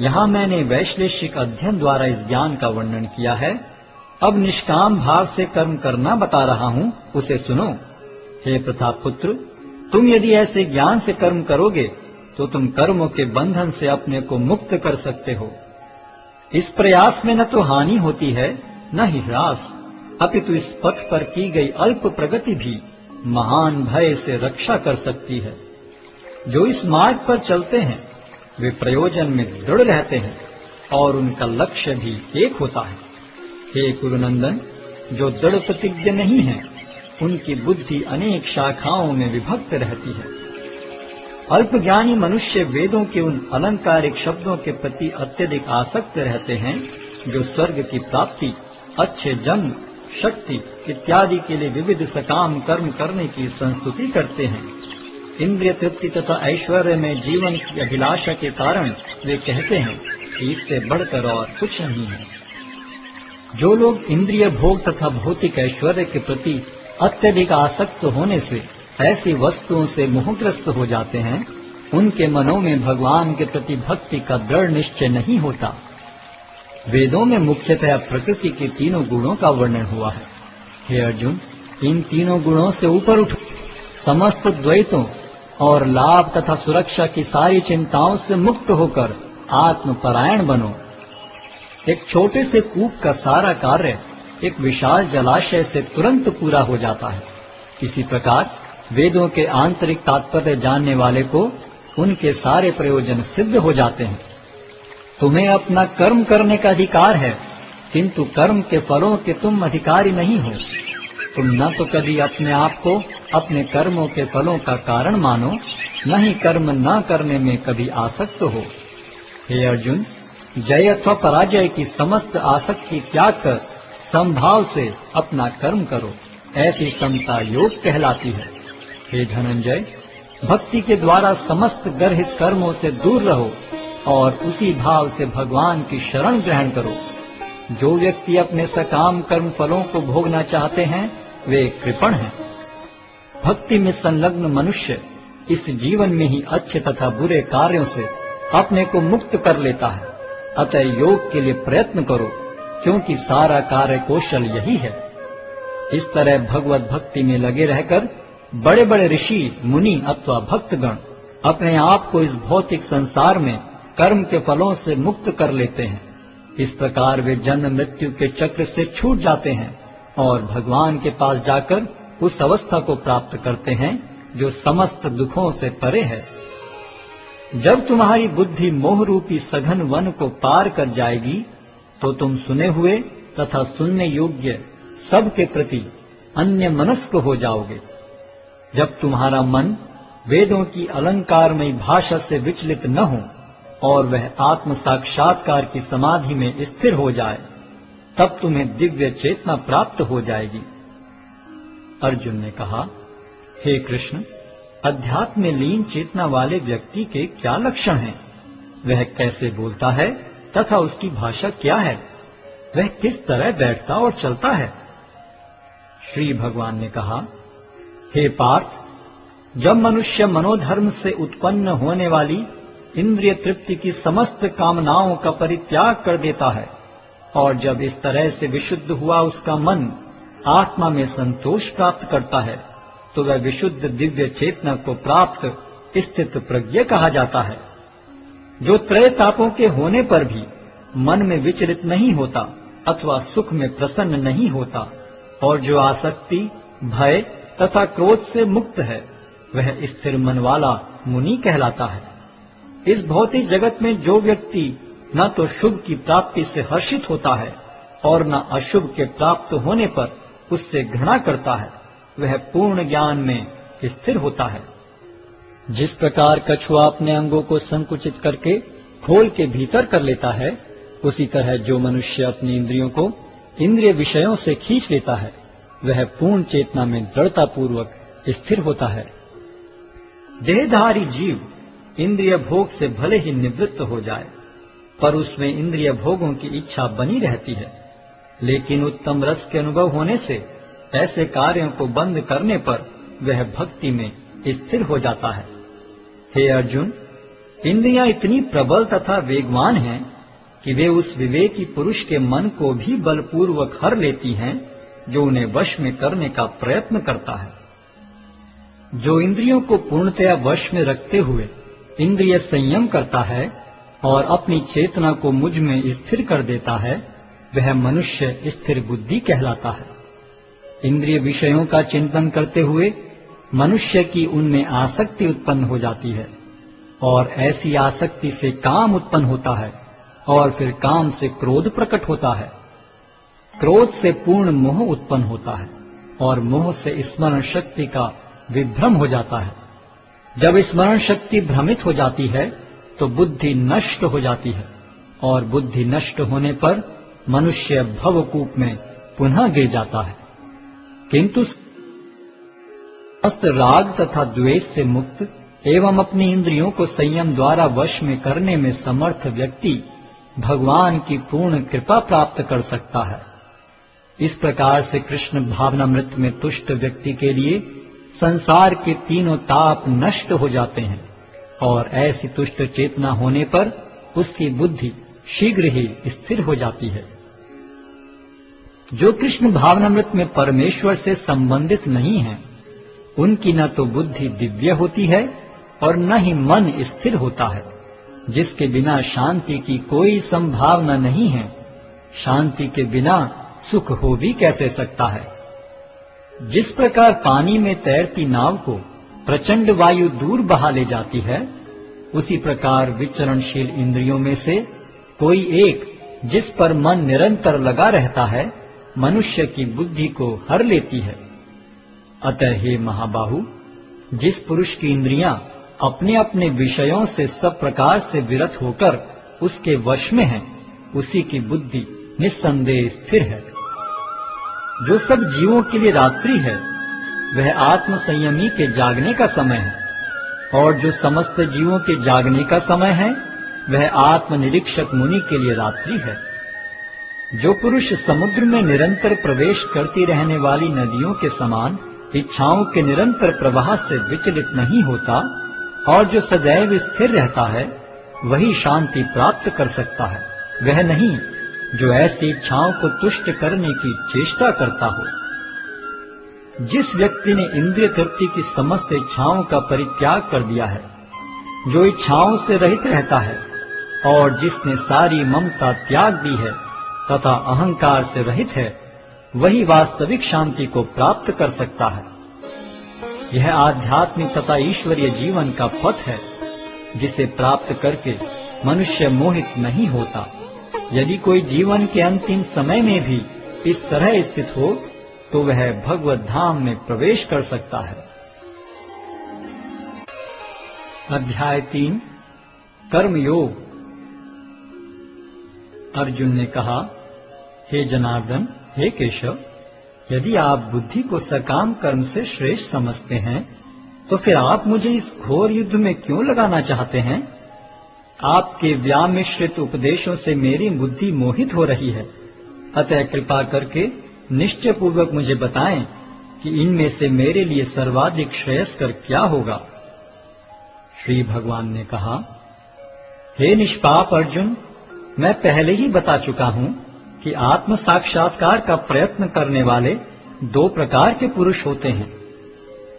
यहाँ मैंने वैश्लेषिक अध्ययन द्वारा इस ज्ञान का वर्णन किया है। अब निष्काम भाव से कर्म करना बता रहा हूँ, उसे सुनो। हे प्रताप पुत्र, तुम यदि ऐसे ज्ञान से कर्म करोगे तो तुम कर्मों के बंधन से अपने को मुक्त कर सकते हो। इस प्रयास में न तो हानि होती है न ही ह्रास, अपितु इस पथ पर की गई अल्प प्रगति भी महान भय से रक्षा कर सकती है। जो इस मार्ग पर चलते हैं वे प्रयोजन में दृढ़ रहते हैं और उनका लक्ष्य भी एक होता है। हे कुरुनंदन, जो दृढ़ प्रतिज्ञ नहीं है उनकी बुद्धि अनेक शाखाओं में विभक्त रहती है। अल्पज्ञानी मनुष्य वेदों के उन अलंकारिक शब्दों के प्रति अत्यधिक आसक्त रहते हैं जो स्वर्ग की प्राप्ति, अच्छे जन्म, शक्ति इत्यादि के लिए विविध सकाम कर्म करने की संस्तुति करते हैं। इंद्रिय तृप्ति तथा ऐश्वर्य में जीवन की अभिलाषा के कारण वे कहते हैं कि इससे बढ़कर और कुछ नहीं है। जो लोग इंद्रिय भोग तथा भौतिक ऐश्वर्य के प्रति अत्यधिक आसक्त होने से ऐसी वस्तुओं से मोहग्रस्त हो जाते हैं, उनके मनों में भगवान के प्रति भक्ति का दृढ़ निश्चय नहीं होता। वेदों में मुख्यतः प्रकृति के तीनों गुणों का वर्णन हुआ है। हे अर्जुन, इन तीनों गुणों से ऊपर उठो, समस्त द्वैतों और लाभ तथा सुरक्षा की सारी चिंताओं से मुक्त होकर आत्मपरायण बनो। एक छोटे से कूप का सारा कार्य एक विशाल जलाशय से तुरंत पूरा हो जाता है। इसी प्रकार वेदों के आंतरिक तात्पर्य जानने वाले को उनके सारे प्रयोजन सिद्ध हो जाते हैं। तुम्हें अपना कर्म करने का अधिकार है, किंतु कर्म के फलों के तुम अधिकारी नहीं हो। तुम न तो कभी अपने आप को अपने कर्मों के फलों का कारण मानो, न ही कर्म न करने में कभी आसक्त हो। हे अर्जुन, जय अथवा पराजय की समस्त आसक्ति त्याग कर समभाव से अपना कर्म करो, ऐसी समता योग कहलाती है। हे धनंजय, भक्ति के द्वारा समस्त गर्हित कर्मों से दूर रहो और उसी भाव से भगवान की शरण ग्रहण करो। जो व्यक्ति अपने सकाम कर्म फलों को भोगना चाहते हैं वे कृपण हैं। भक्ति में संलग्न मनुष्य इस जीवन में ही अच्छे तथा बुरे कार्यों से अपने को मुक्त कर लेता है। अतः योग के लिए प्रयत्न करो, क्योंकि सारा कार्य कौशल यही है। इस तरह भगवत भक्ति में लगे रहकर बड़े बड़े ऋषि, मुनि अथवा भक्तगण अपने आप को इस भौतिक संसार में कर्म के फलों से मुक्त कर लेते हैं। इस प्रकार वे जन्म मृत्यु के चक्र से छूट जाते हैं और भगवान के पास जाकर उस अवस्था को प्राप्त करते हैं जो समस्त दुखों से परे है। जब तुम्हारी बुद्धि मोह रूपी सघन वन को पार कर जाएगी तो तुम सुने हुए तथा सुनने योग्य सब के प्रति अन्य मनस्क हो जाओगे। जब तुम्हारा मन वेदों की अलंकारमयी भाषा से विचलित न हो और वह आत्म साक्षात्कार की समाधि में स्थिर हो जाए, तब तुम्हें दिव्य चेतना प्राप्त हो जाएगी। अर्जुन ने कहा, हे कृष्ण, अध्यात्म में लीन चेतना वाले व्यक्ति के क्या लक्षण हैं? वह कैसे बोलता है तथा उसकी भाषा क्या है? वह किस तरह बैठता और चलता है? श्री भगवान ने कहा, हे पार्थ, जब मनुष्य मनोधर्म से उत्पन्न होने वाली इंद्रिय तृप्ति की समस्त कामनाओं का परित्याग कर देता है, और जब इस तरह से विशुद्ध हुआ उसका मन आत्मा में संतोष प्राप्त करता है, तो वह विशुद्ध दिव्य चेतना को प्राप्त स्थित प्रज्ञ कहा जाता है, जो त्रय तापों के होने पर भी मन में विचलित नहीं होता अथवा सुख में प्रसन्न नहीं होता, और जो आसक्ति, भय तथा क्रोध से मुक्त है, वह स्थिर मन वाला मुनि कहलाता है। इस भौतिक जगत में जो व्यक्ति न तो शुभ की प्राप्ति से हर्षित होता है और न अशुभ के प्राप्त होने पर उससे घृणा करता है, वह पूर्ण ज्ञान में स्थिर होता है। जिस प्रकार कछुआ अपने अंगों को संकुचित करके खोल के भीतर कर लेता है, उसी तरह जो मनुष्य अपनी इंद्रियों को इंद्रिय विषयों से खींच लेता है, वह पूर्ण चेतना में दृढ़ता पूर्वक स्थिर होता है। देहधारी जीव इंद्रिय भोग से भले ही निवृत्त हो जाए, पर उसमें इंद्रिय भोगों की इच्छा बनी रहती है, लेकिन उत्तम रस के अनुभव होने से ऐसे कार्यों को बंद करने पर वह भक्ति में स्थिर हो जाता है। हे अर्जुन, इंद्रियां इतनी प्रबल तथा वेगवान हैं कि वे उस विवेकी पुरुष के मन को भी बलपूर्वक हर लेती हैं, जो उन्हें वश में करने का प्रयत्न करता है। जो इंद्रियों को पूर्णतया वश में रखते हुए इंद्रिय संयम करता है और अपनी चेतना को मुझ में स्थिर कर देता है, वह मनुष्य स्थिर बुद्धि कहलाता है। इंद्रिय विषयों का चिंतन करते हुए मनुष्य की उनमें आसक्ति उत्पन्न हो जाती है, और ऐसी आसक्ति से काम उत्पन्न होता है, और फिर काम से क्रोध प्रकट होता है। क्रोध से पूर्ण मोह उत्पन्न होता है, और मोह से स्मरण शक्ति का विभ्रम हो जाता है। जब स्मरण शक्ति भ्रमित हो जाती है, तो बुद्धि नष्ट हो जाती है, और बुद्धि नष्ट होने पर मनुष्य भवकूप में पुनः गिर जाता है। किंतु समस्त राग तथा द्वेष से मुक्त एवं अपनी इंद्रियों को संयम द्वारा वश में करने में समर्थ व्यक्ति भगवान की पूर्ण कृपा प्राप्त कर सकता है। इस प्रकार से कृष्ण भावनामृत में तुष्ट व्यक्ति के लिए संसार के तीनों ताप नष्ट हो जाते हैं, और ऐसी तुष्ट चेतना होने पर उसकी बुद्धि शीघ्र ही स्थिर हो जाती है। जो कृष्ण भावनामृत में परमेश्वर से संबंधित नहीं है, उनकी न तो बुद्धि दिव्य होती है और न ही मन स्थिर होता है, जिसके बिना शांति की कोई संभावना नहीं है। शांति के बिना सुख हो भी कैसे सकता है। जिस प्रकार पानी में तैरती नाव को प्रचंड वायु दूर बहा ले जाती है, उसी प्रकार विचरणशील इंद्रियों में से कोई एक जिस पर मन निरंतर लगा रहता है, मनुष्य की बुद्धि को हर लेती है। अतः हे महाबाहु, जिस पुरुष की इंद्रियां अपने अपने विषयों से सब प्रकार से विरत होकर उसके वश में है, उसी की बुद्धि निस्संदेह स्थिर है। जो सब जीवों के लिए रात्रि है, वह आत्म संयमी के जागने का समय है, और जो समस्त जीवों के जागने का समय है, वह आत्मनिरीक्षक मुनि के लिए रात्रि है। जो पुरुष समुद्र में निरंतर प्रवेश करती रहने वाली नदियों के समान इच्छाओं के निरंतर प्रवाह से विचलित नहीं होता और जो सदैव स्थिर रहता है, वही शांति प्राप्त कर सकता है, वह नहीं जो ऐसी इच्छाओं को तुष्ट करने की चेष्टा करता हो। जिस व्यक्ति ने इंद्रिय तृप्ति की समस्त इच्छाओं का परित्याग कर दिया है, जो इच्छाओं से रहित रहता है, और जिसने सारी ममता त्याग दी है तथा अहंकार से रहित है, वही वास्तविक शांति को प्राप्त कर सकता है। यह आध्यात्मिक तथा ईश्वरीय जीवन का पथ है, जिसे प्राप्त करके मनुष्य मोहित नहीं होता। यदि कोई जीवन के अंतिम समय में भी इस तरह स्थित हो, तो वह भगवत धाम में प्रवेश कर सकता है। अध्याय 3 कर्मयोग। अर्जुन ने कहा, हे जनार्दन, हे केशव, यदि आप बुद्धि को सकाम कर्म से श्रेष्ठ समझते हैं, तो फिर आप मुझे इस घोर युद्ध में क्यों लगाना चाहते हैं? आपके व्यामिश्रित उपदेशों से मेरी बुद्धि मोहित हो रही है। अतः कृपा करके निश्चय पूर्वक मुझे बताएं कि इनमें से मेरे लिए सर्वाधिक श्रेयस्कर क्या होगा। श्री भगवान ने कहा, हे निष्पाप अर्जुन, मैं पहले ही बता चुका हूं कि आत्म साक्षात्कार का प्रयत्न करने वाले दो प्रकार के पुरुष होते हैं।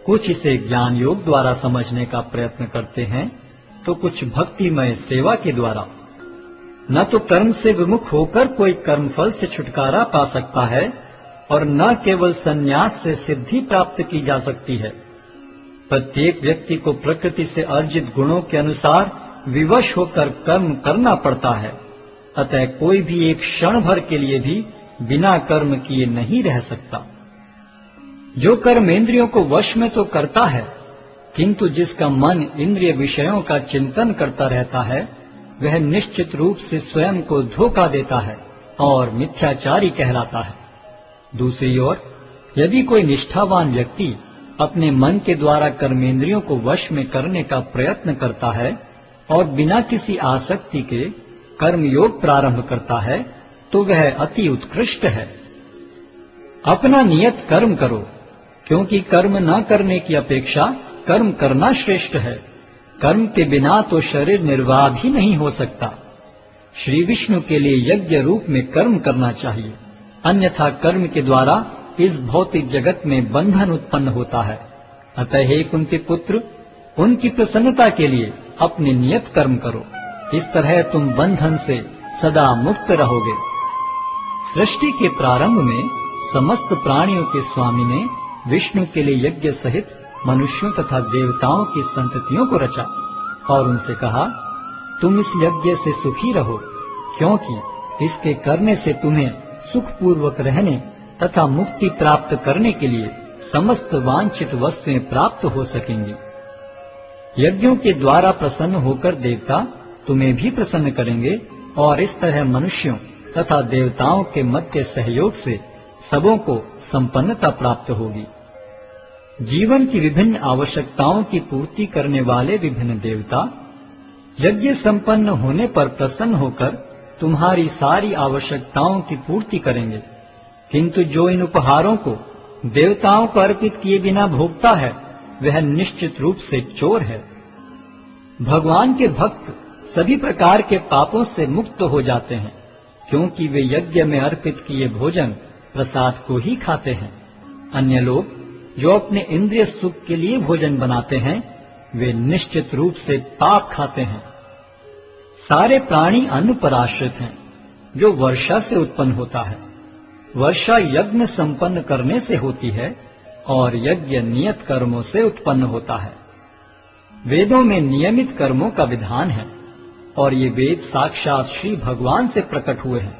कुछ इसे ज्ञान योग द्वारा समझने का प्रयत्न करते हैं, तो कुछ भक्तिमय सेवा के द्वारा। न तो कर्म से विमुख होकर कोई कर्मफल से छुटकारा पा सकता है, और न केवल संन्यास से सिद्धि प्राप्त की जा सकती है। प्रत्येक व्यक्ति को प्रकृति से अर्जित गुणों के अनुसार विवश होकर कर्म करना पड़ता है। अतः कोई भी एक क्षण भर के लिए भी बिना कर्म किए नहीं रह सकता। जो कर्म इंद्रियों को वश में तो करता है, किंतु जिसका मन इंद्रिय विषयों का चिंतन करता रहता है, वह निश्चित रूप से स्वयं को धोखा देता है और मिथ्याचारी कहलाता है। दूसरी ओर यदि कोई निष्ठावान व्यक्ति अपने मन के द्वारा कर्मेंद्रियों को वश में करने का प्रयत्न करता है और बिना किसी आसक्ति के कर्मयोग प्रारंभ करता है, तो वह अति उत्कृष्ट है। अपना नियत कर्म करो, क्योंकि कर्म न करने की अपेक्षा कर्म करना श्रेष्ठ है। कर्म के बिना तो शरीर निर्वाह भी नहीं हो सकता। श्री विष्णु के लिए यज्ञ रूप में कर्म करना चाहिए, अन्यथा कर्म के द्वारा इस भौतिक जगत में बंधन उत्पन्न होता है। अतः हे कुंती पुत्र, उनकी प्रसन्नता के लिए अपने नियत कर्म करो। इस तरह तुम बंधन से सदा मुक्त रहोगे। सृष्टि के प्रारंभ में समस्त प्राणियों के स्वामी ने विष्णु के लिए यज्ञ सहित मनुष्यों तथा देवताओं की संततियों को रचा और उनसे कहा, तुम इस यज्ञ से सुखी रहो, क्योंकि इसके करने से तुम्हें सुखपूर्वक रहने तथा मुक्ति प्राप्त करने के लिए समस्त वांछित वस्तुएं प्राप्त हो सकेंगी। यज्ञों के द्वारा प्रसन्न होकर देवता तुम्हें भी प्रसन्न करेंगे और इस तरह मनुष्यों तथा देवताओं के मध्य सहयोग से सबों को संपन्नता प्राप्त होगी। जीवन की विभिन्न आवश्यकताओं की पूर्ति करने वाले विभिन्न देवता यज्ञ संपन्न होने पर प्रसन्न होकर तुम्हारी सारी आवश्यकताओं की पूर्ति करेंगे, किंतु जो इन उपहारों को देवताओं को अर्पित किए बिना भोगता है, वह निश्चित रूप से चोर है। भगवान के भक्त सभी प्रकार के पापों से मुक्त हो जाते हैं, क्योंकि वे यज्ञ में अर्पित किए भोजन प्रसाद को ही खाते हैं। अन्य लोग जो अपने इंद्रिय सुख के लिए भोजन बनाते हैं, वे निश्चित रूप से पाप खाते हैं। सारे प्राणी अन्न पर आश्रित हैं, जो वर्षा से उत्पन्न होता है। वर्षा यज्ञ संपन्न करने से होती है और यज्ञ नियत कर्मों से उत्पन्न होता है। वेदों में नियमित कर्मों का विधान है और ये वेद साक्षात श्री भगवान से प्रकट हुए हैं।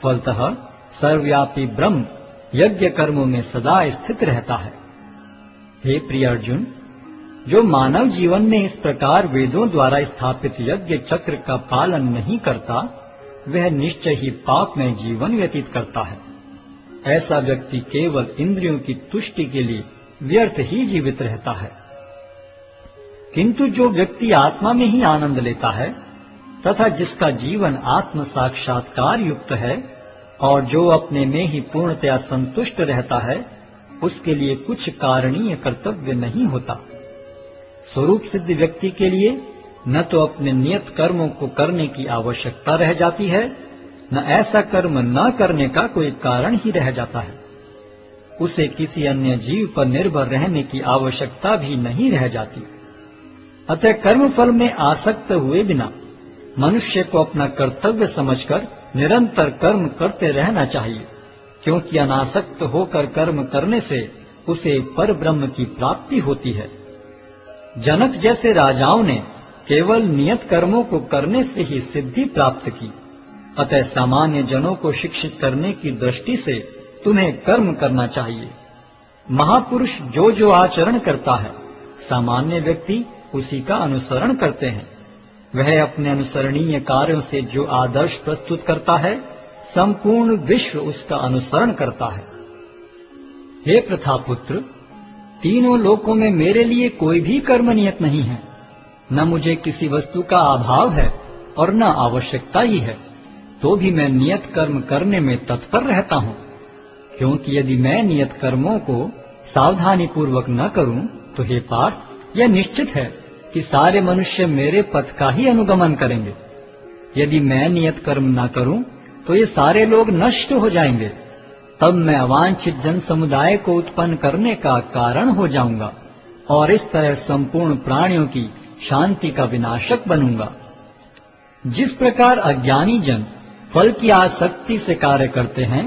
फलतः सर्वव्यापी ब्रह्म यज्ञ कर्मों में सदा स्थित रहता है। हे प्रिय अर्जुन, जो मानव जीवन में इस प्रकार वेदों द्वारा स्थापित यज्ञ चक्र का पालन नहीं करता, वह निश्चय ही पाप में जीवन व्यतीत करता है। ऐसा व्यक्ति केवल इंद्रियों की तुष्टि के लिए व्यर्थ ही जीवित रहता है। किंतु जो व्यक्ति आत्मा में ही आनंद लेता है तथा जिसका जीवन आत्म साक्षात्कार युक्त है और जो अपने में ही पूर्णतया संतुष्ट रहता है, उसके लिए कुछ कारणीय कर्तव्य नहीं होता। स्वरूप सिद्ध व्यक्ति के लिए न तो अपने नियत कर्मों को करने की आवश्यकता रह जाती है, न ऐसा कर्म न करने का कोई कारण ही रह जाता है। उसे किसी अन्य जीव पर निर्भर रहने की आवश्यकता भी नहीं रह जाती। अतः कर्मफल में आसक्त हुए बिना मनुष्य को अपना कर्तव्य समझकर निरंतर कर्म करते रहना चाहिए, क्योंकि अनासक्त होकर कर्म करने से उसे पर ब्रह्म की प्राप्ति होती है। जनक जैसे राजाओं ने केवल नियत कर्मों को करने से ही सिद्धि प्राप्त की। अतः सामान्य जनों को शिक्षित करने की दृष्टि से तुम्हें कर्म करना चाहिए। महापुरुष जो जो आचरण करता है, सामान्य व्यक्ति उसी का अनुसरण करते हैं। वह अपने अनुसरणीय कार्यों से जो आदर्श प्रस्तुत करता है, संपूर्ण विश्व उसका अनुसरण करता है। हे प्रथापुत्र, तीनों लोकों में मेरे लिए कोई भी कर्म नियत नहीं है। न मुझे किसी वस्तु का अभाव है और न आवश्यकता ही है, तो भी मैं नियत कर्म करने में तत्पर रहता हूँ। क्योंकि यदि मैं नियत कर्मों को सावधानी पूर्वक न करूं, तो हे पार्थ, यह निश्चित है कि सारे मनुष्य मेरे पथ का ही अनुगमन करेंगे। यदि मैं नियत कर्म न करूं तो ये सारे लोग नष्ट हो जाएंगे। तब मैं अवांछित जन समुदाय को उत्पन्न करने का कारण हो जाऊंगा और इस तरह संपूर्ण प्राणियों की शांति का विनाशक बनूंगा। जिस प्रकार अज्ञानी जन फल की आसक्ति से कार्य करते हैं,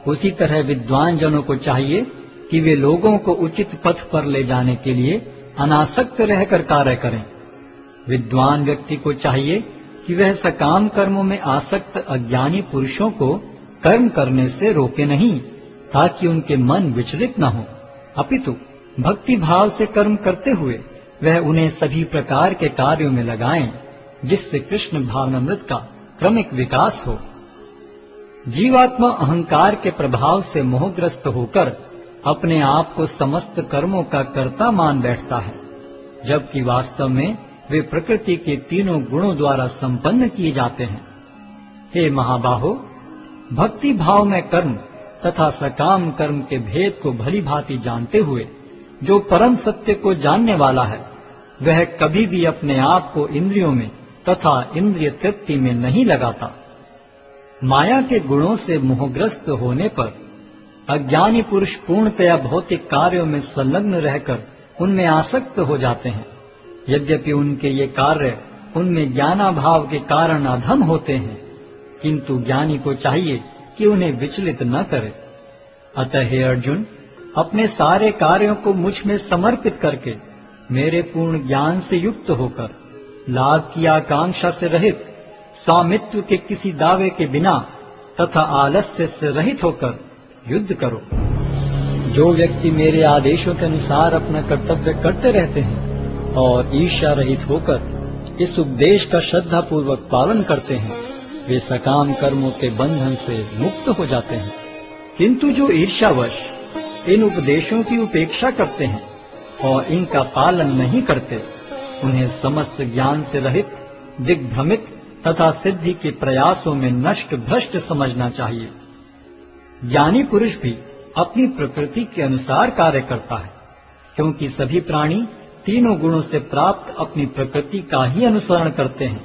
उसी तरह विद्वान जनों को चाहिए कि वे लोगों को उचित पथ पर ले जाने के लिए अनासक्त रहकर कार्य करें। विद्वान व्यक्ति को चाहिए कि वह सकाम कर्मों में आसक्त अज्ञानी पुरुषों को कर्म करने से रोके नहीं, ताकि उनके मन विचलित न हो, अपितु भक्ति भाव से कर्म करते हुए वह उन्हें सभी प्रकार के कार्यों में लगाएं, जिससे कृष्ण भावनामृत का क्रमिक विकास हो। जीवात्मा अहंकार के प्रभाव से मोहग्रस्त होकर अपने आप को समस्त कर्मों का कर्ता मान बैठता है, जबकि वास्तव में वे प्रकृति के तीनों गुणों द्वारा संपन्न किए जाते हैं। हे महाबाहो, भक्ति भाव में कर्म तथा सकाम कर्म के भेद को भली भांति जानते हुए जो परम सत्य को जानने वाला है, वह कभी भी अपने आप को इंद्रियों में तथा इंद्रिय तृप्ति में नहीं लगाता। माया के गुणों से मोहग्रस्त होने पर अज्ञानी पुरुष पूर्णतया भौतिक कार्यों में संलग्न रहकर उनमें आसक्त हो जाते हैं। यद्यपि उनके ये कार्य उनमें ज्ञानाभाव के कारण अधम होते हैं, किंतु ज्ञानी को चाहिए कि उन्हें विचलित न करे। अतः हे अर्जुन, अपने सारे कार्यों को मुझ में समर्पित करके मेरे पूर्ण ज्ञान से युक्त होकर लाभ की आकांक्षा से रहित, स्वामित्व के किसी दावे के बिना तथा आलस्य से रहित होकर युद्ध करो। जो व्यक्ति मेरे आदेशों के अनुसार अपना कर्तव्य करते रहते हैं और ईर्ष्या रहित होकर इस उपदेश का श्रद्धा पूर्वक पालन करते हैं, वे सकाम कर्मों के बंधन से मुक्त हो जाते हैं। किंतु जो ईर्ष्यावश इन उपदेशों की उपेक्षा करते हैं और इनका पालन नहीं करते, उन्हें समस्त ज्ञान से रहित, दिग्भ्रमित तथा सिद्धि के प्रयासों में नष्ट भ्रष्ट समझना चाहिए। ज्ञानी पुरुष भी अपनी प्रकृति के अनुसार कार्य करता है, क्योंकि सभी प्राणी तीनों गुणों से प्राप्त अपनी प्रकृति का ही अनुसरण करते हैं।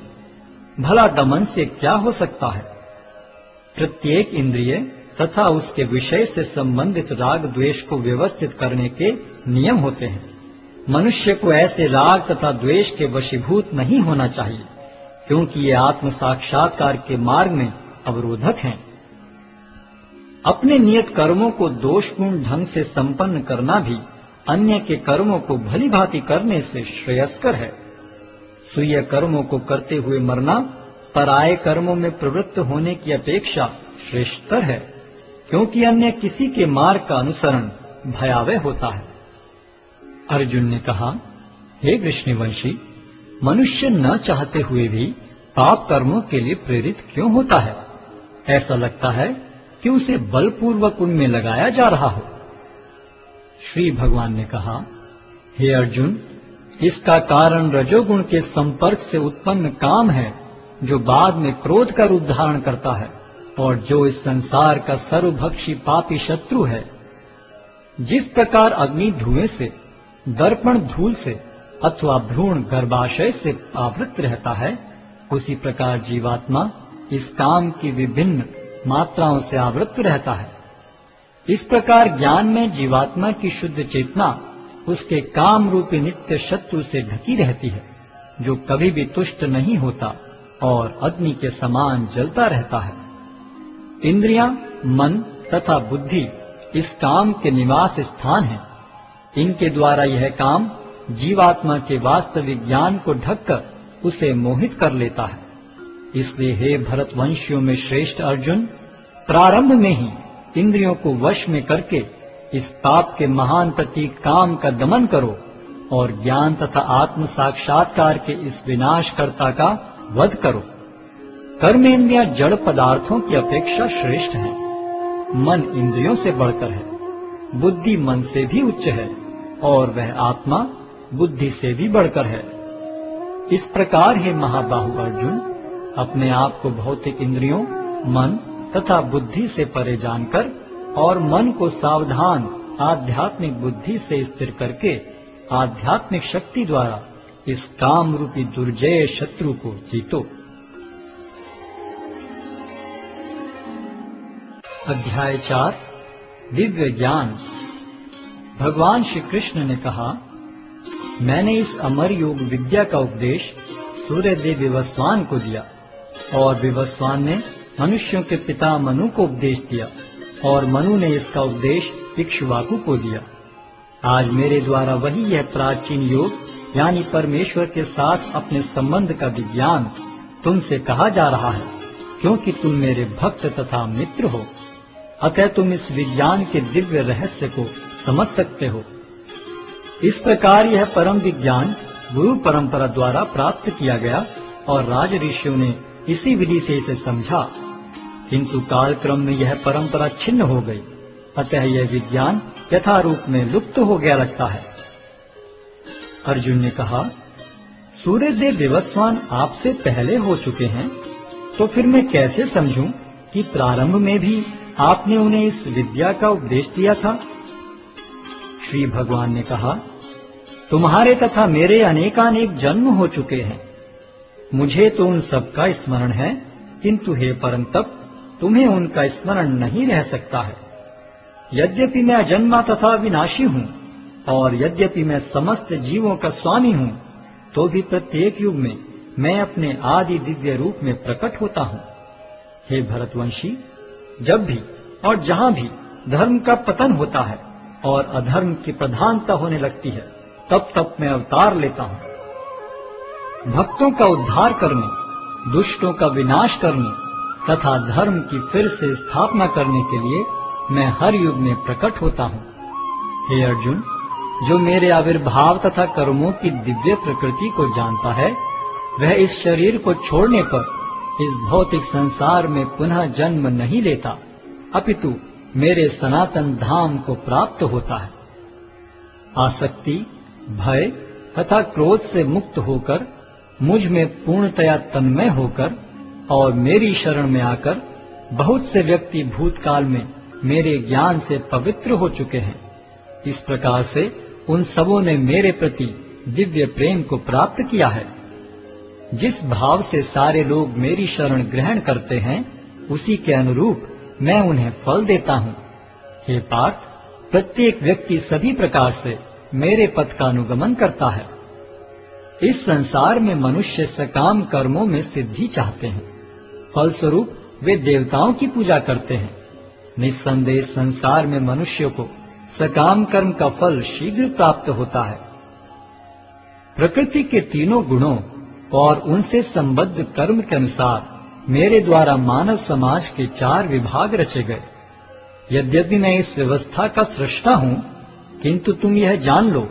भला दमन से क्या हो सकता है? प्रत्येक इंद्रिय तथा उसके विषय से संबंधित राग द्वेष को व्यवस्थित करने के नियम होते हैं। मनुष्य को ऐसे राग तथा द्वेष के वशीभूत नहीं होना चाहिए, क्योंकि ये आत्म साक्षात्कार के मार्ग में अवरोधक हैं। अपने नियत कर्मों को दोषपूर्ण ढंग से संपन्न करना भी अन्य के कर्मों को भली भांति करने से श्रेयस्कर है। स्वीय कर्मों को करते हुए मरना पराये कर्मों में प्रवृत्त होने की अपेक्षा श्रेष्ठतर है, क्योंकि अन्य किसी के मार्ग का अनुसरण भयावह होता है। अर्जुन ने कहा, हे कृष्णवंशी, मनुष्य न चाहते हुए भी पाप कर्मों के लिए प्रेरित क्यों होता है? ऐसा लगता है कि उसे बलपूर्वक उनमें लगाया जा रहा हो। श्री भगवान ने कहा, हे अर्जुन, इसका कारण रजोगुण के संपर्क से उत्पन्न काम है, जो बाद में क्रोध का रूप धारण करता है और जो इस संसार का सर्वभक्षी पापी शत्रु है। जिस प्रकार अग्नि धुएं से, दर्पण धूल से अथवा भ्रूण गर्भाशय से आवृत रहता है, उसी प्रकार जीवात्मा इस काम की विभिन्न मात्राओं से आवृत रहता है। इस प्रकार ज्ञान में जीवात्मा की शुद्ध चेतना उसके काम रूपी नित्य शत्रु से ढकी रहती है, जो कभी भी तुष्ट नहीं होता और अग्नि के समान जलता रहता है। इंद्रियां, मन तथा बुद्धि इस काम के निवास स्थान हैं। इनके द्वारा यह काम जीवात्मा के वास्तविक ज्ञान को ढककर उसे मोहित कर लेता है। इसलिए हे भरतवंशियों में श्रेष्ठ अर्जुन, प्रारंभ में ही इंद्रियों को वश में करके इस पाप के महान प्रतीक काम का दमन करो और ज्ञान तथा आत्म साक्षात्कार के इस विनाशकर्ता का वध करो। कर्मेंद्रियां जड़ पदार्थों की अपेक्षा श्रेष्ठ हैं। मन इंद्रियों से बढ़कर है, बुद्धि मन से भी उच्च है और वह आत्मा बुद्धि से भी बढ़कर है। इस प्रकार हे महाबाहु अर्जुन, अपने आप को भौतिक इंद्रियों, मन तथा बुद्धि से परे जानकर और मन को सावधान आध्यात्मिक बुद्धि से स्थिर करके आध्यात्मिक शक्ति द्वारा इस काम रूपी दुर्जय शत्रु को जीतो। अध्याय 4 दिव्य ज्ञान। भगवान श्री कृष्ण ने कहा, मैंने इस अमर योग विद्या का उपदेश सूर्यदेव विवस्वान को दिया, और विवस्वान ने मनुष्यों के पिता मनु को उपदेश दिया, और मनु ने इसका उपदेश इक्ष्वाकु को दिया। आज मेरे द्वारा वही यह प्राचीन योग यानी परमेश्वर के साथ अपने संबंध का विज्ञान तुमसे कहा जा रहा है, क्योंकि तुम मेरे भक्त तथा मित्र हो। अतः तुम इस विज्ञान के दिव्य रहस्य को समझ सकते हो। इस प्रकार यह परम विज्ञान गुरु परंपरा द्वारा प्राप्त किया गया, और राज ऋषियों ने इसी विधि से इसे समझा, किंतु कालक्रम में यह परंपरा छिन्न हो गई। अतः यह विज्ञान यथारूप में लुप्त हो गया लगता है। अर्जुन ने कहा, सूर्यदेव विवस्वान आपसे पहले हो चुके हैं, तो फिर मैं कैसे समझूं कि प्रारंभ में भी आपने उन्हें इस विद्या का उपदेश दिया था? श्री भगवान ने कहा, तुम्हारे तथा मेरे अनेकानेक जन्म हो चुके हैं। मुझे तो उन सब का स्मरण है, किंतु हे परम तप, तुम्हें उनका स्मरण नहीं रह सकता है। यद्यपि मैं अजन्मा तथा विनाशी हूँ, और यद्यपि मैं समस्त जीवों का स्वामी हूँ, तो भी प्रत्येक युग में मैं अपने आदि दिव्य रूप में प्रकट होता हूँ। हे भरतवंशी, जब भी और जहाँ भी धर्म का पतन होता है और अधर्म की प्रधानता होने लगती है, तब तब मैं अवतार लेता हूँ। भक्तों का उद्धार करने, दुष्टों का विनाश करने तथा धर्म की फिर से स्थापना करने के लिए मैं हर युग में प्रकट होता हूँ। हे अर्जुन, जो मेरे आविर्भाव तथा कर्मों की दिव्य प्रकृति को जानता है, वह इस शरीर को छोड़ने पर इस भौतिक संसार में पुनः जन्म नहीं लेता, अपितु मेरे सनातन धाम को प्राप्त होता है। आसक्ति, भय तथा क्रोध से मुक्त होकर, मुझ में पूर्णतया तन्मय होकर और मेरी शरण में आकर बहुत से व्यक्ति भूतकाल में मेरे ज्ञान से पवित्र हो चुके हैं। इस प्रकार से उन सबों ने मेरे प्रति दिव्य प्रेम को प्राप्त किया है। जिस भाव से सारे लोग मेरी शरण ग्रहण करते हैं, उसी के अनुरूप मैं उन्हें फल देता हूँ। हे पार्थ, प्रत्येक व्यक्ति सभी प्रकार से मेरे पथ का अनुगमन करता है। इस संसार में मनुष्य सकाम कर्मों में सिद्धि चाहते हैं, फलस्वरूप वे देवताओं की पूजा करते हैं। निस्संदेह संसार में मनुष्य को सकाम कर्म का फल शीघ्र प्राप्त होता है। प्रकृति के तीनों गुणों और उनसे संबद्ध कर्म के अनुसार मेरे द्वारा मानव समाज के 4 विभाग रचे गए। यद्यपि मैं इस व्यवस्था का सृष्टा हूँ, किंतु तुम यह जान लो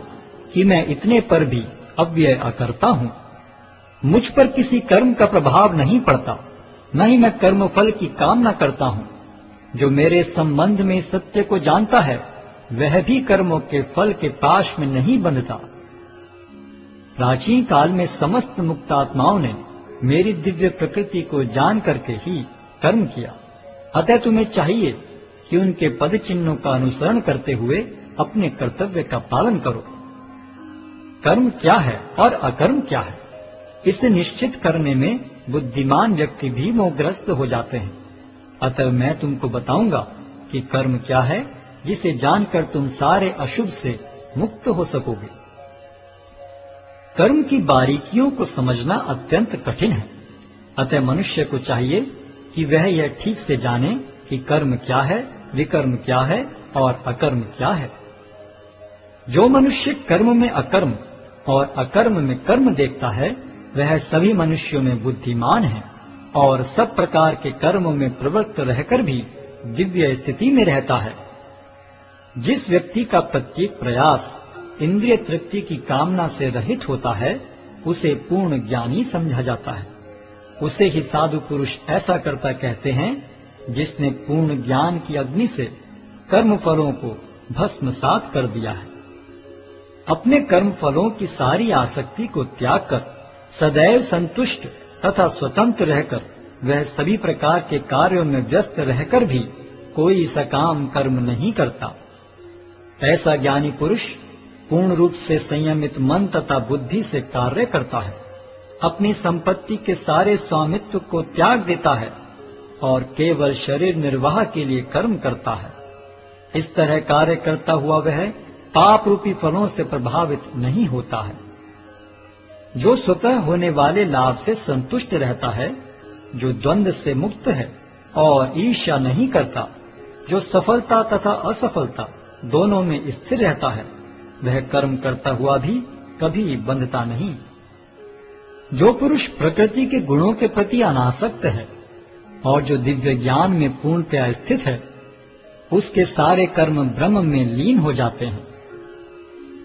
कि मैं इतने पर भी अव्यय अकर्ता हूँ। मुझ पर किसी कर्म का प्रभाव नहीं पड़ता, न ही मैं कर्म फल की कामना करता हूँ। जो मेरे संबंध में सत्य को जानता है, वह भी कर्मों के फल के पाश में नहीं बंधता। प्राचीन काल में समस्त मुक्त आत्माओं ने मेरी दिव्य प्रकृति को जान करके ही कर्म किया। अतः तुम्हें चाहिए कि उनके पद चिन्हों का अनुसरण करते हुए अपने कर्तव्य का पालन करो। कर्म क्या है और अकर्म क्या है, इसे निश्चित करने में बुद्धिमान व्यक्ति भी मोहग्रस्त हो जाते हैं। अतः मैं तुमको बताऊंगा कि कर्म क्या है, जिसे जानकर तुम सारे अशुभ से मुक्त हो सकोगे। कर्म की बारीकियों को समझना अत्यंत कठिन है। अतः मनुष्य को चाहिए कि वह यह ठीक से जाने कि कर्म क्या है, विकर्म क्या है और अकर्म क्या है। जो मनुष्य कर्म में अकर्म और अकर्म में कर्म देखता है, वह सभी मनुष्यों में बुद्धिमान है और सब प्रकार के कर्मों में प्रवृत्त रहकर भी दिव्य स्थिति में रहता है। जिस व्यक्ति का प्रत्येक प्रयास इंद्रिय तृप्ति की कामना से रहित होता है, उसे पूर्ण ज्ञानी समझा जाता है। उसे ही साधु पुरुष ऐसा करता कहते हैं, जिसने पूर्ण ज्ञान की अग्नि से कर्म फलों को भस्मसात कर दिया है। अपने कर्म फलों की सारी आसक्ति को त्याग कर सदैव संतुष्ट तथा स्वतंत्र रहकर वह सभी प्रकार के कार्यों में व्यस्त रहकर भी कोई सकाम कर्म नहीं करता। ऐसा ज्ञानी पुरुष पूर्ण रूप से संयमित मन तथा बुद्धि से कार्य करता है, अपनी संपत्ति के सारे स्वामित्व को त्याग देता है और केवल शरीर निर्वाह के लिए कर्म करता है। इस तरह कार्य करता हुआ वह पाप रूपी फलों से प्रभावित नहीं होता है। जो स्वतः होने वाले लाभ से संतुष्ट रहता है, जो द्वंद्व से मुक्त है और ईर्ष्या नहीं करता, जो सफलता तथा असफलता दोनों में स्थिर रहता है, वह कर्म करता हुआ भी कभी बंधता नहीं। जो पुरुष प्रकृति के गुणों के प्रति अनासक्त है और जो दिव्य ज्ञान में पूर्णतया स्थित है, उसके सारे कर्म ब्रह्म में लीन हो जाते हैं।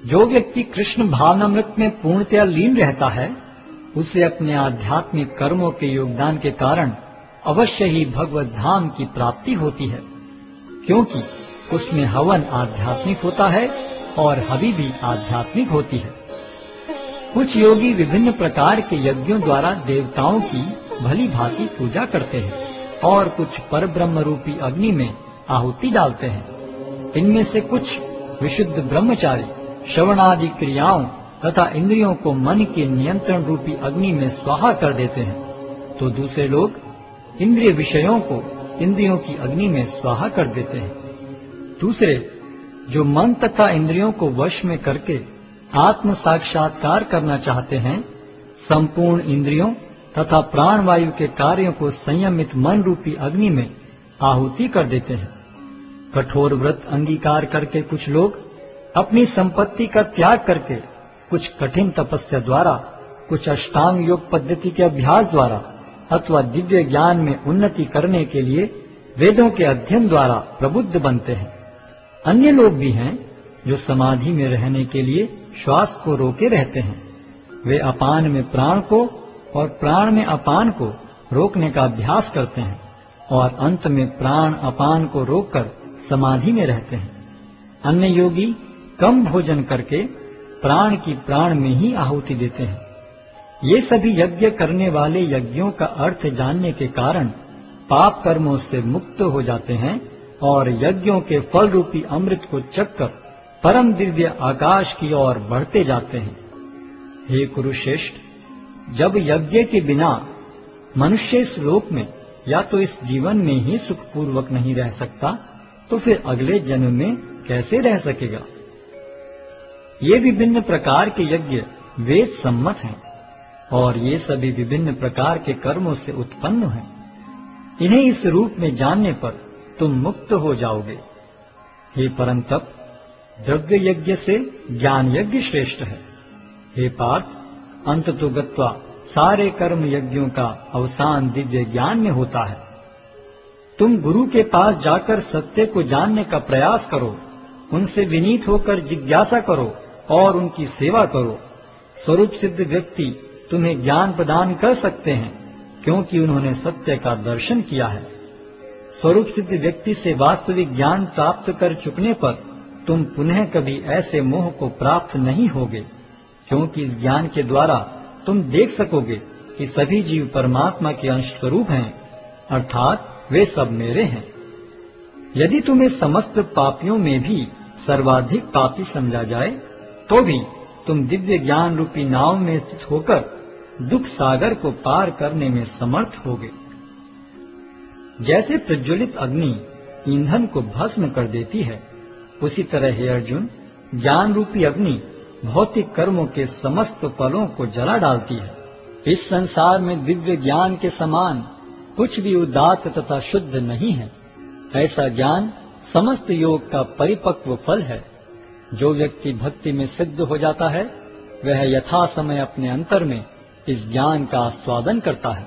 जो व्यक्ति कृष्ण भावनामृत में पूर्णतया लीन रहता है, उसे अपने आध्यात्मिक कर्मों के योगदान के कारण अवश्य ही भगवत धाम की प्राप्ति होती है, क्योंकि उसमें हवन आध्यात्मिक होता है और हवि भी आध्यात्मिक होती है। कुछ योगी विभिन्न प्रकार के यज्ञों द्वारा देवताओं की भली भांति पूजा करते हैं और कुछ परब्रह्म रूपी अग्नि में आहुति डालते हैं। इनमें से कुछ विशुद्ध ब्रह्मचारी श्रवणादि क्रियाओं तथा इंद्रियों को मन के नियंत्रण रूपी अग्नि में स्वाहा कर देते हैं, तो दूसरे लोग इंद्रिय विषयों को इंद्रियों की अग्नि में स्वाहा कर देते हैं। दूसरे जो मन तथा इंद्रियों को वश में करके आत्म साक्षात्कार करना चाहते हैं, संपूर्ण इंद्रियों तथा प्राणवायु के कार्यों को संयमित मन रूपी अग्नि में आहुति कर देते हैं। कठोर व्रत अंगीकार करके कुछ लोग अपनी संपत्ति का त्याग करके कुछ कठिन तपस्या द्वारा, कुछ अष्टांग योग पद्धति के अभ्यास द्वारा अथवा दिव्य ज्ञान में उन्नति करने के लिए वेदों के अध्ययन द्वारा प्रबुद्ध बनते हैं। अन्य लोग भी हैं जो समाधि में रहने के लिए श्वास को रोके रहते हैं। वे अपान में प्राण को और प्राण में अपान को रोकने का अभ्यास करते हैं और अंत में प्राण अपान को रोककर समाधि में रहते हैं। अन्य योगी कम भोजन करके प्राण की प्राण में ही आहुति देते हैं। ये सभी यज्ञ करने वाले यज्ञों का अर्थ जानने के कारण पाप कर्मों से मुक्त हो जाते हैं और यज्ञों के फल रूपी अमृत को चखकर परम दिव्य आकाश की ओर बढ़ते जाते हैं। हे कुरुश्रेष्ठ, जब यज्ञ के बिना मनुष्य इस लोक में या तो इस जीवन में ही सुखपूर्वक नहीं रह सकता, तो फिर अगले जन्म में कैसे रह सकेगा? ये विभिन्न प्रकार के यज्ञ वेद सम्मत हैं और ये सभी विभिन्न प्रकार के कर्मों से उत्पन्न हैं। इन्हें इस रूप में जानने पर तुम मुक्त हो जाओगे। हे परम तप, द्रव्य यज्ञ से ज्ञान यज्ञ श्रेष्ठ है। हे पार्थ, अंततो गत्वा सारे कर्म यज्ञों का अवसान दिव्य ज्ञान में होता है। तुम गुरु के पास जाकर सत्य को जानने का प्रयास करो, उनसे विनीत होकर जिज्ञासा करो और उनकी सेवा करो। स्वरूप सिद्ध व्यक्ति तुम्हें ज्ञान प्रदान कर सकते हैं, क्योंकि उन्होंने सत्य का दर्शन किया है। स्वरूप सिद्ध व्यक्ति से वास्तविक ज्ञान प्राप्त कर चुकने पर तुम पुनः कभी ऐसे मोह को प्राप्त नहीं होगे, क्योंकि इस ज्ञान के द्वारा तुम देख सकोगे कि सभी जीव परमात्मा के अंश स्वरूप हैं, अर्थात वे सब मेरे हैं। यदि तुम्हें समस्त पापियों में भी सर्वाधिक पापी समझा जाए, तो भी तुम दिव्य ज्ञान रूपी नाव में स्थित होकर दुख सागर को पार करने में समर्थ होगे। जैसे प्रज्वलित अग्नि ईंधन को भस्म कर देती है, उसी तरह हे अर्जुन, ज्ञान रूपी अग्नि भौतिक कर्मों के समस्त फलों को जला डालती है। इस संसार में दिव्य ज्ञान के समान कुछ भी उदात्त तथा शुद्ध नहीं है। ऐसा ज्ञान समस्त योग का परिपक्व फल है। जो व्यक्ति भक्ति में सिद्ध हो जाता है, वह यथा समय अपने अंतर में इस ज्ञान का आस्वादन करता है।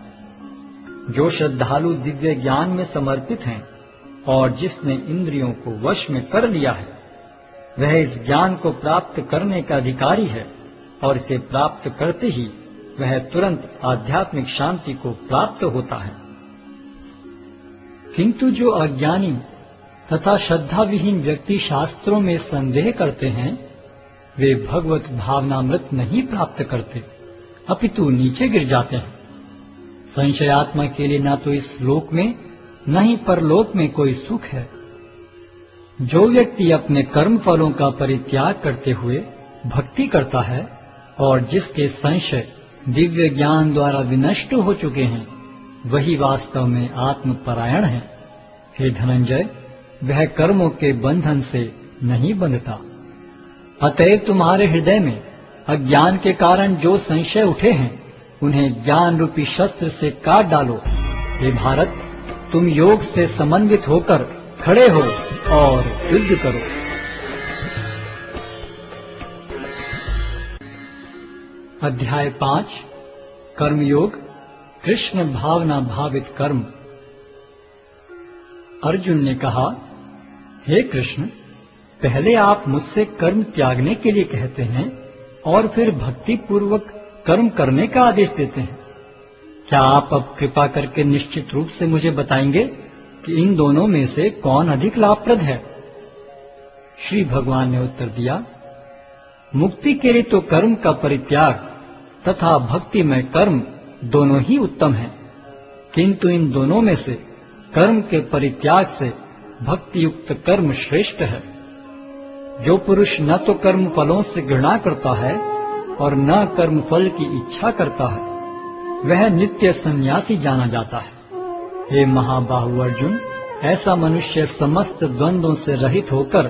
जो श्रद्धालु दिव्य ज्ञान में समर्पित हैं और जिसने इंद्रियों को वश में कर लिया है, वह इस ज्ञान को प्राप्त करने का अधिकारी है और इसे प्राप्त करते ही वह तुरंत आध्यात्मिक शांति को प्राप्त होता है। किंतु जो अज्ञानी तथा श्रद्धा विहीन व्यक्ति शास्त्रों में संदेह करते हैं, वे भगवत भावनामृत नहीं प्राप्त करते, अपितु नीचे गिर जाते हैं। संशयात्मा के लिए न तो इस लोक में न ही परलोक में कोई सुख है। जो व्यक्ति अपने कर्म फलों का परित्याग करते हुए भक्ति करता है और जिसके संशय दिव्य ज्ञान द्वारा विनष्ट हो चुके हैं, वही वास्तव में आत्मपरायण है। हे धनंजय, वह कर्मों के बंधन से नहीं बंधता। अतएव तुम्हारे हृदय में अज्ञान के कारण जो संशय उठे हैं, उन्हें ज्ञान रूपी शस्त्र से काट डालो। हे भारत, तुम योग से समन्वित होकर खड़े हो और युद्ध करो। अध्याय 5 कर्मयोग, कृष्ण भावना भावित कर्म। अर्जुन ने कहा, हे कृष्ण, पहले आप मुझसे कर्म त्यागने के लिए कहते हैं और फिर भक्ति पूर्वक कर्म करने का आदेश देते हैं। क्या आप अब कृपा करके निश्चित रूप से मुझे बताएंगे कि इन दोनों में से कौन अधिक लाभप्रद है? श्री भगवान ने उत्तर दिया, मुक्ति के लिए तो कर्म का परित्याग तथा भक्तिमय कर्म दोनों ही उत्तम हैं, किंतु इन दोनों में से कर्म के परित्याग से भक्ति युक्त कर्म श्रेष्ठ है। जो पुरुष न तो कर्म फलों से घृणा करता है और न कर्म फल की इच्छा करता है, वह नित्य सन्यासी जाना जाता है। हे महाबाहु अर्जुन, ऐसा मनुष्य समस्त द्वंद्वों से रहित होकर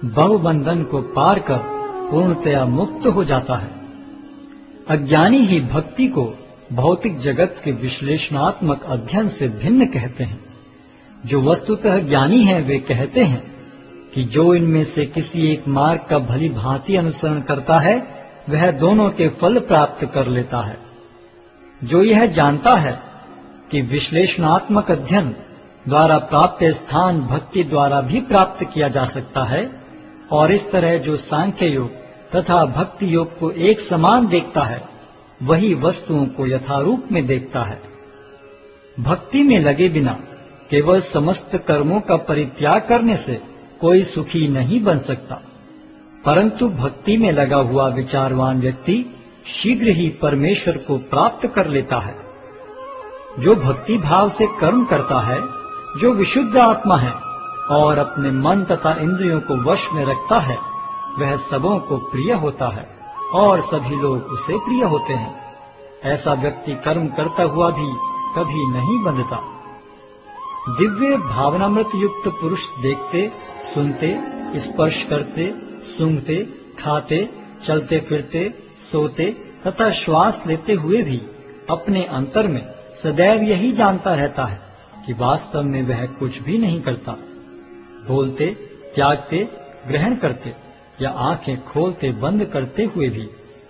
बहुबंधन को पार कर पूर्णतया मुक्त हो जाता है। अज्ञानी ही भक्ति को भौतिक जगत के विश्लेषणात्मक अध्ययन से भिन्न कहते हैं। जो वस्तुतः ज्ञानी हैं, वे कहते हैं कि जो इनमें से किसी एक मार्ग का भली भांति अनुसरण करता है, वह दोनों के फल प्राप्त कर लेता है। जो यह जानता है कि विश्लेषणात्मक अध्ययन द्वारा प्राप्त स्थान भक्ति द्वारा भी प्राप्त किया जा सकता है, और इस तरह जो सांख्य योग तथा भक्ति योग को एक समान देखता है, वही वस्तुओं को यथारूप में देखता है। भक्ति में लगे बिना केवल समस्त कर्मों का परित्याग करने से कोई सुखी नहीं बन सकता, परंतु भक्ति में लगा हुआ विचारवान व्यक्ति शीघ्र ही परमेश्वर को प्राप्त कर लेता है। जो भक्ति भाव से कर्म करता है, जो विशुद्ध आत्मा है और अपने मन तथा इंद्रियों को वश में रखता है, वह सबों को प्रिय होता है और सभी लोग उसे प्रिय होते हैं। ऐसा व्यक्ति कर्म करता हुआ भी कभी नहीं बंधता। दिव्य भावनामृत युक्त पुरुष देखते, सुनते, स्पर्श करते, सूंघते, खाते, चलते फिरते, सोते तथा श्वास लेते हुए भी अपने अंतर में सदैव यही जानता रहता है कि वास्तव में वह कुछ भी नहीं करता। बोलते, त्यागते, ग्रहण करते या आंखें खोलते बंद करते हुए भी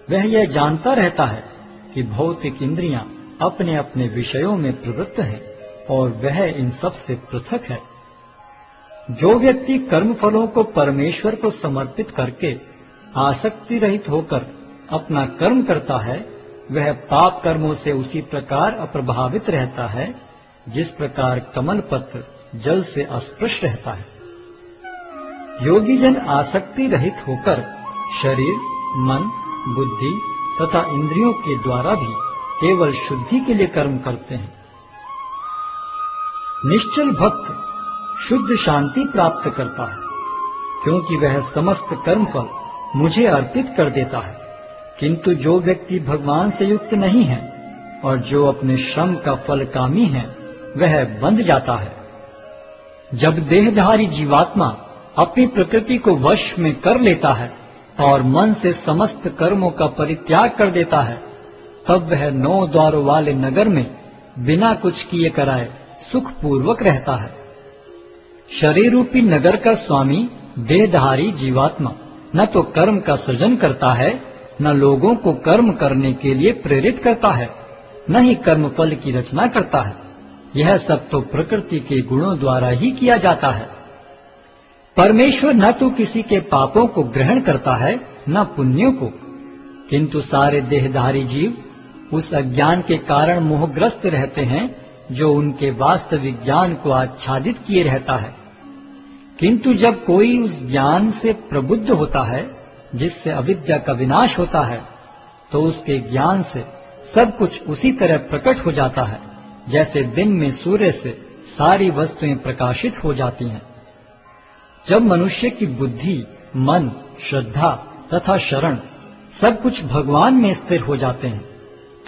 वह यह जानता रहता है कि भौतिक इंद्रियां अपने अपने विषयों में प्रवृत्त हैं और वह इन सब से पृथक है। जो व्यक्ति कर्म फलों को परमेश्वर को समर्पित करके आसक्ति रहित होकर अपना कर्म करता है, वह पाप कर्मों से उसी प्रकार अप्रभावित रहता है जिस प्रकार कमल पत्र जल से अस्पृश रहता है। योगी जन आसक्ति रहित होकर शरीर, मन, बुद्धि तथा इंद्रियों के द्वारा भी केवल शुद्धि के लिए कर्म करते हैं। निश्चल भक्त शुद्ध शांति प्राप्त करता है, क्योंकि वह समस्त कर्मफल मुझे अर्पित कर देता है। किंतु जो व्यक्ति भगवान से युक्त नहीं है और जो अपने श्रम का फल कामी है, वह बंध जाता है। जब देहधारी जीवात्मा अपनी प्रकृति को वश में कर लेता है और मन से समस्त कर्मों का परित्याग कर देता है, तब वह 9 द्वारों वाले नगर में बिना कुछ किए कराए सुखपूर्वक रहता है। शरीर रूपी नगर का स्वामी देहधारी जीवात्मा न तो कर्म का सृजन करता है, न लोगों को कर्म करने के लिए प्रेरित करता है, न ही कर्म फल की रचना करता है। यह सब तो प्रकृति के गुणों द्वारा ही किया जाता है। परमेश्वर न तो किसी के पापों को ग्रहण करता है, न पुण्यों को, किंतु सारे देहधारी जीव उस अज्ञान के कारण मोहग्रस्त रहते हैं जो उनके वास्तविक ज्ञान को आच्छादित किए रहता है। किंतु जब कोई उस ज्ञान से प्रबुद्ध होता है जिससे अविद्या का विनाश होता है, तो उसके ज्ञान से सब कुछ उसी तरह प्रकट हो जाता है जैसे दिन में सूर्य से सारी वस्तुएं प्रकाशित हो जाती हैं। जब मनुष्य की बुद्धि, मन, श्रद्धा तथा शरण सब कुछ भगवान में स्थिर हो जाते हैं,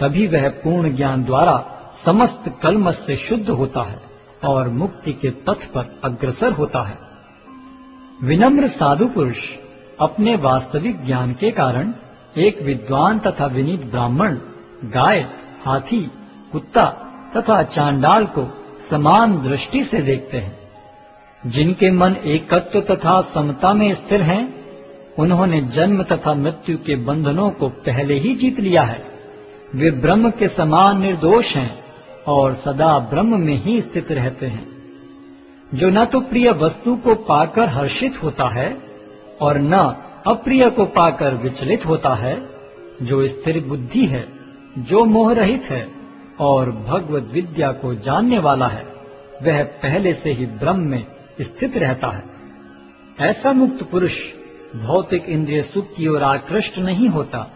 तभी वह पूर्ण ज्ञान द्वारा समस्त कलमश से शुद्ध होता है और मुक्ति के पथ पर अग्रसर होता है। विनम्र साधु पुरुष अपने वास्तविक ज्ञान के कारण एक विद्वान तथा विनीत ब्राह्मण, गाय, हाथी, कुत्ता तथा चांडाल को समान दृष्टि से देखते हैं। जिनके मन एकत्व तथा समता में स्थिर हैं, उन्होंने जन्म तथा मृत्यु के बंधनों को पहले ही जीत लिया है। वे ब्रह्म के समान निर्दोष हैं और सदा ब्रह्म में ही स्थित रहते हैं। जो न तो प्रिय वस्तु को पाकर हर्षित होता है और न अप्रिय को पाकर विचलित होता है, जो स्थिर बुद्धि है, जो मोह रहित है और भगवद विद्या को जानने वाला है, वह पहले से ही ब्रह्म में स्थित रहता है। ऐसा मुक्त पुरुष भौतिक इंद्रिय सुख की ओर आकृष्ट नहीं होता,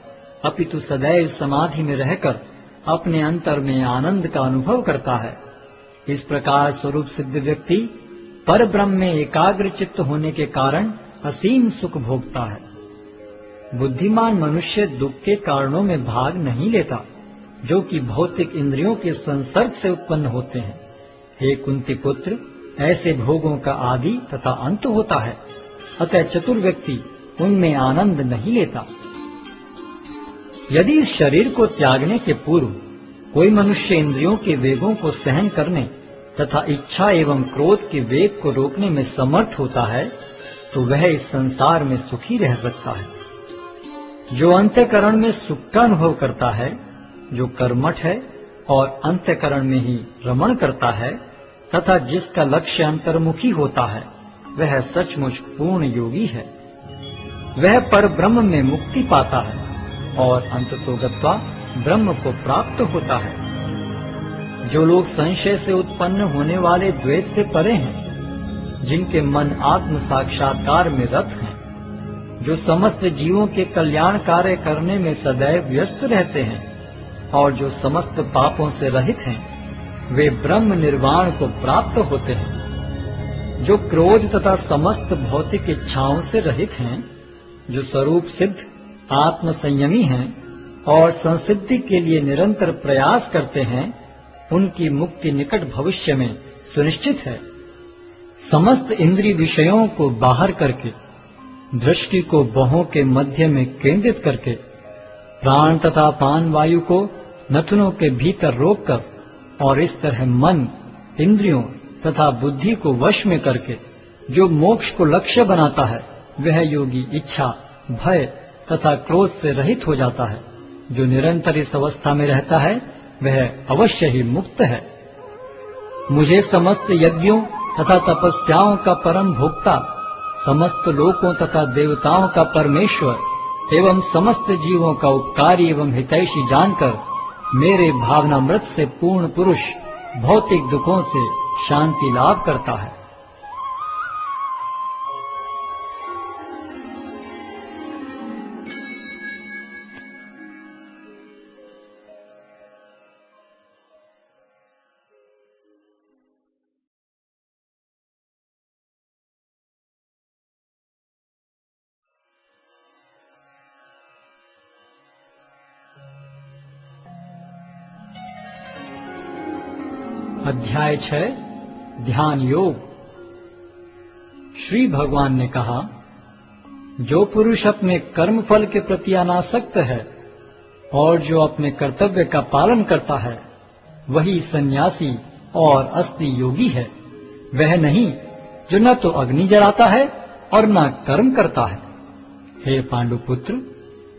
अपितु सदैव समाधि में रहकर अपने अंतर में आनंद का अनुभव करता है। इस प्रकार स्वरूप सिद्ध व्यक्ति पर ब्रह्म में एकाग्र चित्त होने के कारण असीम सुख भोगता है। बुद्धिमान मनुष्य दुख के कारणों में भाग नहीं लेता, जो कि भौतिक इंद्रियों के संसर्ग से उत्पन्न होते हैं। हे कुंती पुत्र, ऐसे भोगों का आदि तथा अंत होता है, अतः चतुर व्यक्ति उनमें आनंद नहीं लेता। यदि इस शरीर को त्यागने के पूर्व कोई मनुष्य इंद्रियों के वेगों को सहन करने तथा इच्छा एवं क्रोध के वेग को रोकने में समर्थ होता है, तो वह इस संसार में सुखी रह सकता है। जो अंतःकरण में सुख का अनुभव करता है, जो कर्मठ है और अंतःकरण में ही रमण करता है तथा जिसका लक्ष्य अंतर्मुखी होता है, वह सचमुच पूर्ण योगी है। वह पर ब्रह्म में मुक्ति पाता है और अंततो गत्वा ब्रह्म को प्राप्त होता है। जो लोग संशय से उत्पन्न होने वाले द्वैत से परे हैं, जिनके मन आत्म साक्षात्कार में रत हैं, जो समस्त जीवों के कल्याण कार्य करने में सदैव व्यस्त रहते हैं और जो समस्त पापों से रहित हैं, वे ब्रह्म निर्वाण को प्राप्त होते हैं। जो क्रोध तथा समस्त भौतिक इच्छाओं से रहित हैं, जो स्वरूप सिद्ध आत्म संयमी हैं और संसिद्धि के लिए निरंतर प्रयास करते हैं, उनकी मुक्ति निकट भविष्य में सुनिश्चित है। समस्त इंद्रिय विषयों को बाहर करके, दृष्टि को बाहों के मध्य में केंद्रित करके, प्राण तथा पान वायु को नथुनों के भीतर रोककर और इस तरह मन, इंद्रियों तथा बुद्धि को वश में करके जो मोक्ष को लक्ष्य बनाता है, वह योगी इच्छा, भय तथा क्रोध से रहित हो जाता है। जो निरंतर इस अवस्था में रहता है, वह अवश्य ही मुक्त है। मुझे समस्त यज्ञों तथा तपस्याओं का परम भोक्ता, समस्त लोकों तथा देवताओं का परमेश्वर एवं समस्त जीवों का उपकारी एवं हितैषी जानकर मेरे भावनामृत से पूर्ण पुरुष भौतिक दुखों से शांति लाभ करता है। अध्याय 6 ध्यान योग। श्री भगवान ने कहा, जो पुरुष अपने कर्म फल के प्रति अनासक्त है और जो अपने कर्तव्य का पालन करता है, वही सन्यासी और असली योगी है। वह नहीं जो न तो अग्नि जलाता है और न कर्म करता है। हे पांडुपुत्र,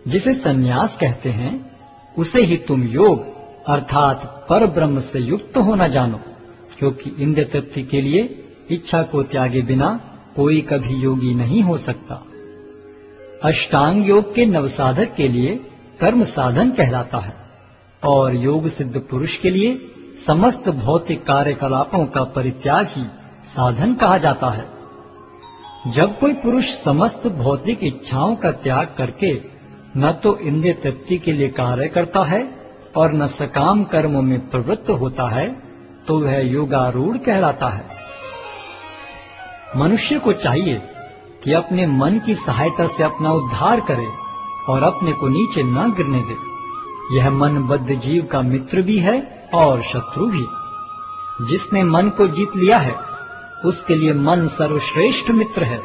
जिसे सन्यास कहते हैं, उसे ही तुम योग अर्थात पर ब्रह्म से युक्त होना जानो, क्योंकि इंद्रिय तृप्ति के लिए इच्छा को त्यागे बिना कोई कभी योगी नहीं हो सकता। अष्टांग योग के नवसाधक के लिए कर्म साधन कहलाता है और योग सिद्ध पुरुष के लिए समस्त भौतिक कार्यकलापों का परित्याग ही साधन कहा जाता है। जब कोई पुरुष समस्त भौतिक इच्छाओं का त्याग करके न तो इंद्रिय तृप्ति के लिए कार्य करता है और न सकाम कर्मों में प्रवृत्त होता है, तो वह योगारूढ़ कहलाता है। मनुष्य को चाहिए कि अपने मन की सहायता से अपना उद्धार करे और अपने को नीचे न गिरने दे। यह मनबद्ध जीव का मित्र भी है और शत्रु भी। जिसने मन को जीत लिया है उसके लिए मन सर्वश्रेष्ठ मित्र है,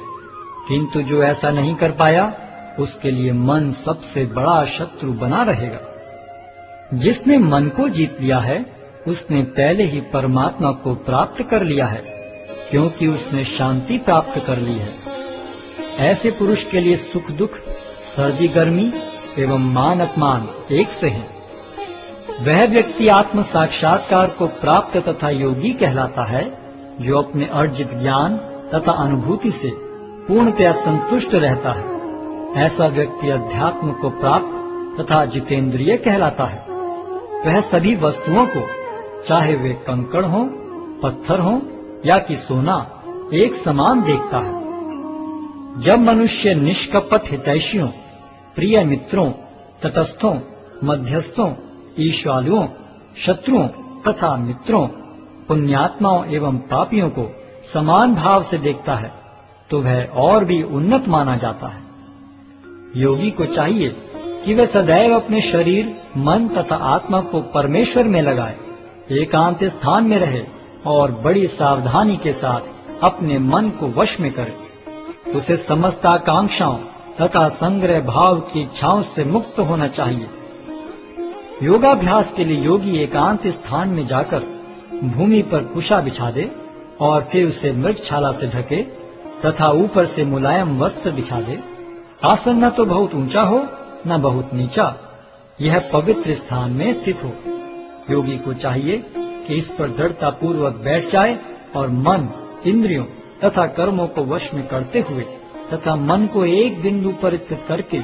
किंतु जो ऐसा नहीं कर पाया उसके लिए मन सबसे बड़ा शत्रु बना रहेगा। जिसने मन को जीत लिया है उसने पहले ही परमात्मा को प्राप्त कर लिया है, क्योंकि उसने शांति प्राप्त कर ली है। ऐसे पुरुष के लिए सुख दुख, सर्दी गर्मी एवं मान अपमान एक से हैं। वह व्यक्ति आत्म साक्षात्कार को प्राप्त तथा योगी कहलाता है, जो अपने अर्जित ज्ञान तथा अनुभूति से पूर्णतया संतुष्ट रहता है। ऐसा व्यक्ति अध्यात्म को प्राप्त तथा जितेंद्रिय कहलाता है। वह सभी वस्तुओं को, चाहे वे कंकड़ हो, पत्थर हो या कि सोना, एक समान देखता है। जब मनुष्य निष्कपट हितैषियों, प्रिय मित्रों, तटस्थों, मध्यस्थों, ईर्ष्यालुओं, शत्रुओं तथा मित्रों, पुण्यात्माओं एवं पापियों को समान भाव से देखता है, तो वह और भी उन्नत माना जाता है। योगी को चाहिए कि वह सदैव अपने शरीर, मन तथा आत्मा को परमेश्वर में लगाए, एकांत स्थान में रहे और बड़ी सावधानी के साथ अपने मन को वश में करे। उसे समस्त आकांक्षाओं तथा संग्रह भाव की इच्छाओं से मुक्त होना चाहिए। योगाभ्यास के लिए योगी एकांत स्थान में जाकर भूमि पर कुशा बिछा दे और फिर उसे मृगछाला से ढके तथा ऊपर से मुलायम वस्त्र बिछा दे। आसन न तो बहुत ऊंचा हो न बहुत नीचा, यह पवित्र स्थान में स्थित हो। योगी को चाहिए कि इस पर दृढ़ता पूर्वक बैठ जाए और मन, इंद्रियों तथा कर्मों को वश में करते हुए तथा मन को एक बिंदु पर स्थित करके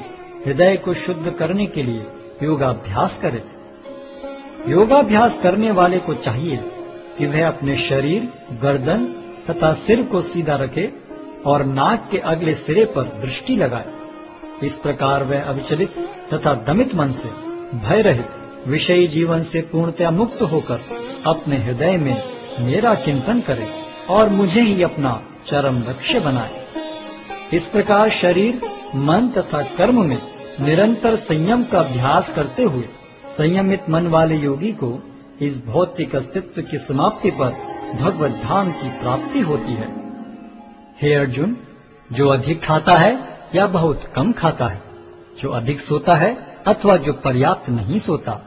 हृदय को शुद्ध करने के लिए योगाभ्यास करे। योगाभ्यास करने वाले को चाहिए कि वह अपने शरीर, गर्दन तथा सिर को सीधा रखे और नाक के अगले सिरे पर दृष्टि लगाए। इस प्रकार वह अविचलित तथा दमित मन से, भय रहित, विषयी जीवन से पूर्णतया मुक्त होकर अपने हृदय में मेरा चिंतन करे और मुझे ही अपना चरम लक्ष्य बनाए। इस प्रकार शरीर, मन तथा कर्म में निरंतर संयम का अभ्यास करते हुए संयमित मन वाले योगी को इस भौतिक अस्तित्व की समाप्ति पर भगवत धाम की प्राप्ति होती है। हे अर्जुन, जो अधिक खाता है या बहुत कम खाता है, जो अधिक सोता है अथवा जो पर्याप्त नहीं सोता,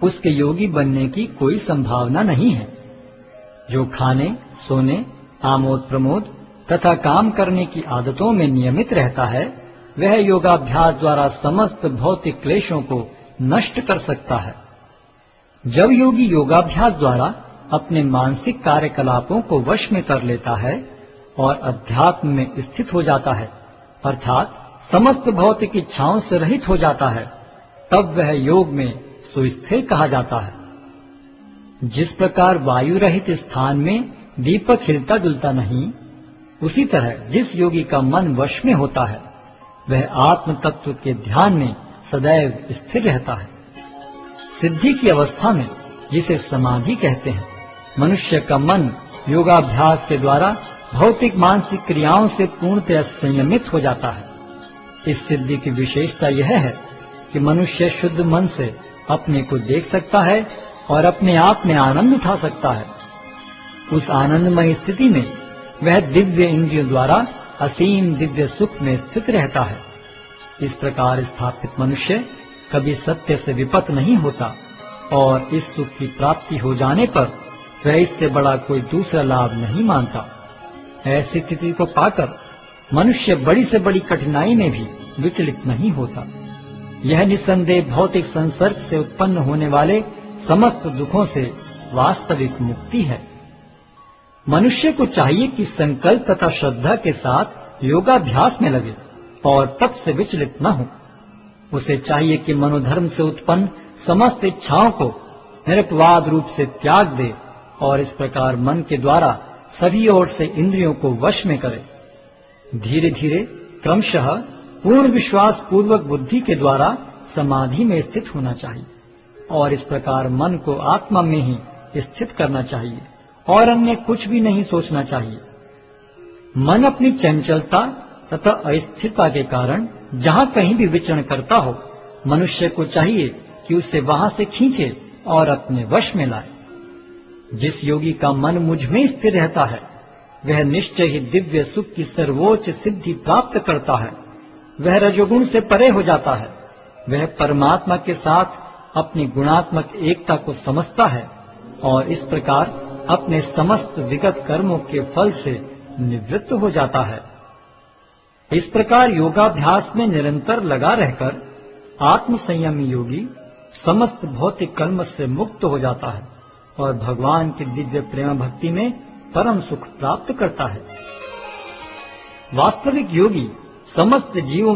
उसके योगी बनने की कोई संभावना नहीं है। जो खाने, सोने, आमोद प्रमोद तथा काम करने की आदतों में नियमित रहता है, वह योगाभ्यास द्वारा समस्त भौतिक क्लेशों को नष्ट कर सकता है। जब योगी योगाभ्यास द्वारा अपने मानसिक कार्यकलापों को वश में कर लेता है और अध्यात्म में स्थित हो जाता है, अर्थात समस्त भौतिक इच्छाओं से रहित हो जाता है, तब वह योग में सुस्थिर कहा जाता है। जिस प्रकार वायु रहित स्थान में दीपक हिलता डुलता नहीं, उसी तरह जिस योगी का मन वश में होता है, वह आत्म तत्व के ध्यान में सदैव स्थिर रहता है। सिद्धि की अवस्था में, जिसे समाधि कहते हैं, मनुष्य का मन योगाभ्यास के द्वारा भौतिक मानसिक क्रियाओं से पूर्णतः संयमित हो जाता है। इस सिद्धि की विशेषता यह है कि मनुष्य शुद्ध मन से अपने को देख सकता है और अपने आप में आनंद उठा सकता है। उस आनंदमय स्थिति में वह दिव्य इंद्रियों द्वारा असीम दिव्य सुख में स्थित रहता है। इस प्रकार स्थापित मनुष्य कभी सत्य से विपत नहीं होता और इस सुख की प्राप्ति हो जाने पर वह इससे बड़ा कोई दूसरा लाभ नहीं मानता। ऐसी स्थिति को पाकर मनुष्य बड़ी से बड़ी कठिनाई में भी विचलित नहीं होता। यह निस्संदेह भौतिक संसर्ग से उत्पन्न होने वाले समस्त दुखों से वास्तविक मुक्ति है। मनुष्य को चाहिए कि संकल्प तथा श्रद्धा के साथ योगाभ्यास में लगे और तब से विचलित न हो। उसे चाहिए कि मनोधर्म से उत्पन्न समस्त इच्छाओं को निरपवाद रूप से त्याग दे और इस प्रकार मन के द्वारा सभी ओर से इंद्रियों को वश में करे। धीरे धीरे क्रमशः पूर्ण विश्वास पूर्वक बुद्धि के द्वारा समाधि में स्थित होना चाहिए और इस प्रकार मन को आत्मा में ही स्थित करना चाहिए और अन्य कुछ भी नहीं सोचना चाहिए। मन अपनी चंचलता तथा अस्थिरता के कारण जहाँ कहीं भी विचरण करता हो, मनुष्य को चाहिए कि उसे वहां से खींचे और अपने वश में लाए। जिस योगी का मन मुझ में स्थिर रहता है, वह निश्चय ही दिव्य सुख की सर्वोच्च सिद्धि प्राप्त करता है। वह रजोगुण से परे हो जाता है। वह परमात्मा के साथ अपनी गुणात्मक एकता को समझता है और इस प्रकार अपने समस्त विगत कर्मों के फल से निवृत्त हो जाता है। इस प्रकार योगाभ्यास में निरंतर लगा रहकर आत्म संयमी योगी समस्त भौतिक कर्म से मुक्त हो जाता है और भगवान की दिव्य प्रेम भक्ति में परम सुख प्राप्त करता है। वास्तविक योगी समस्त जीवों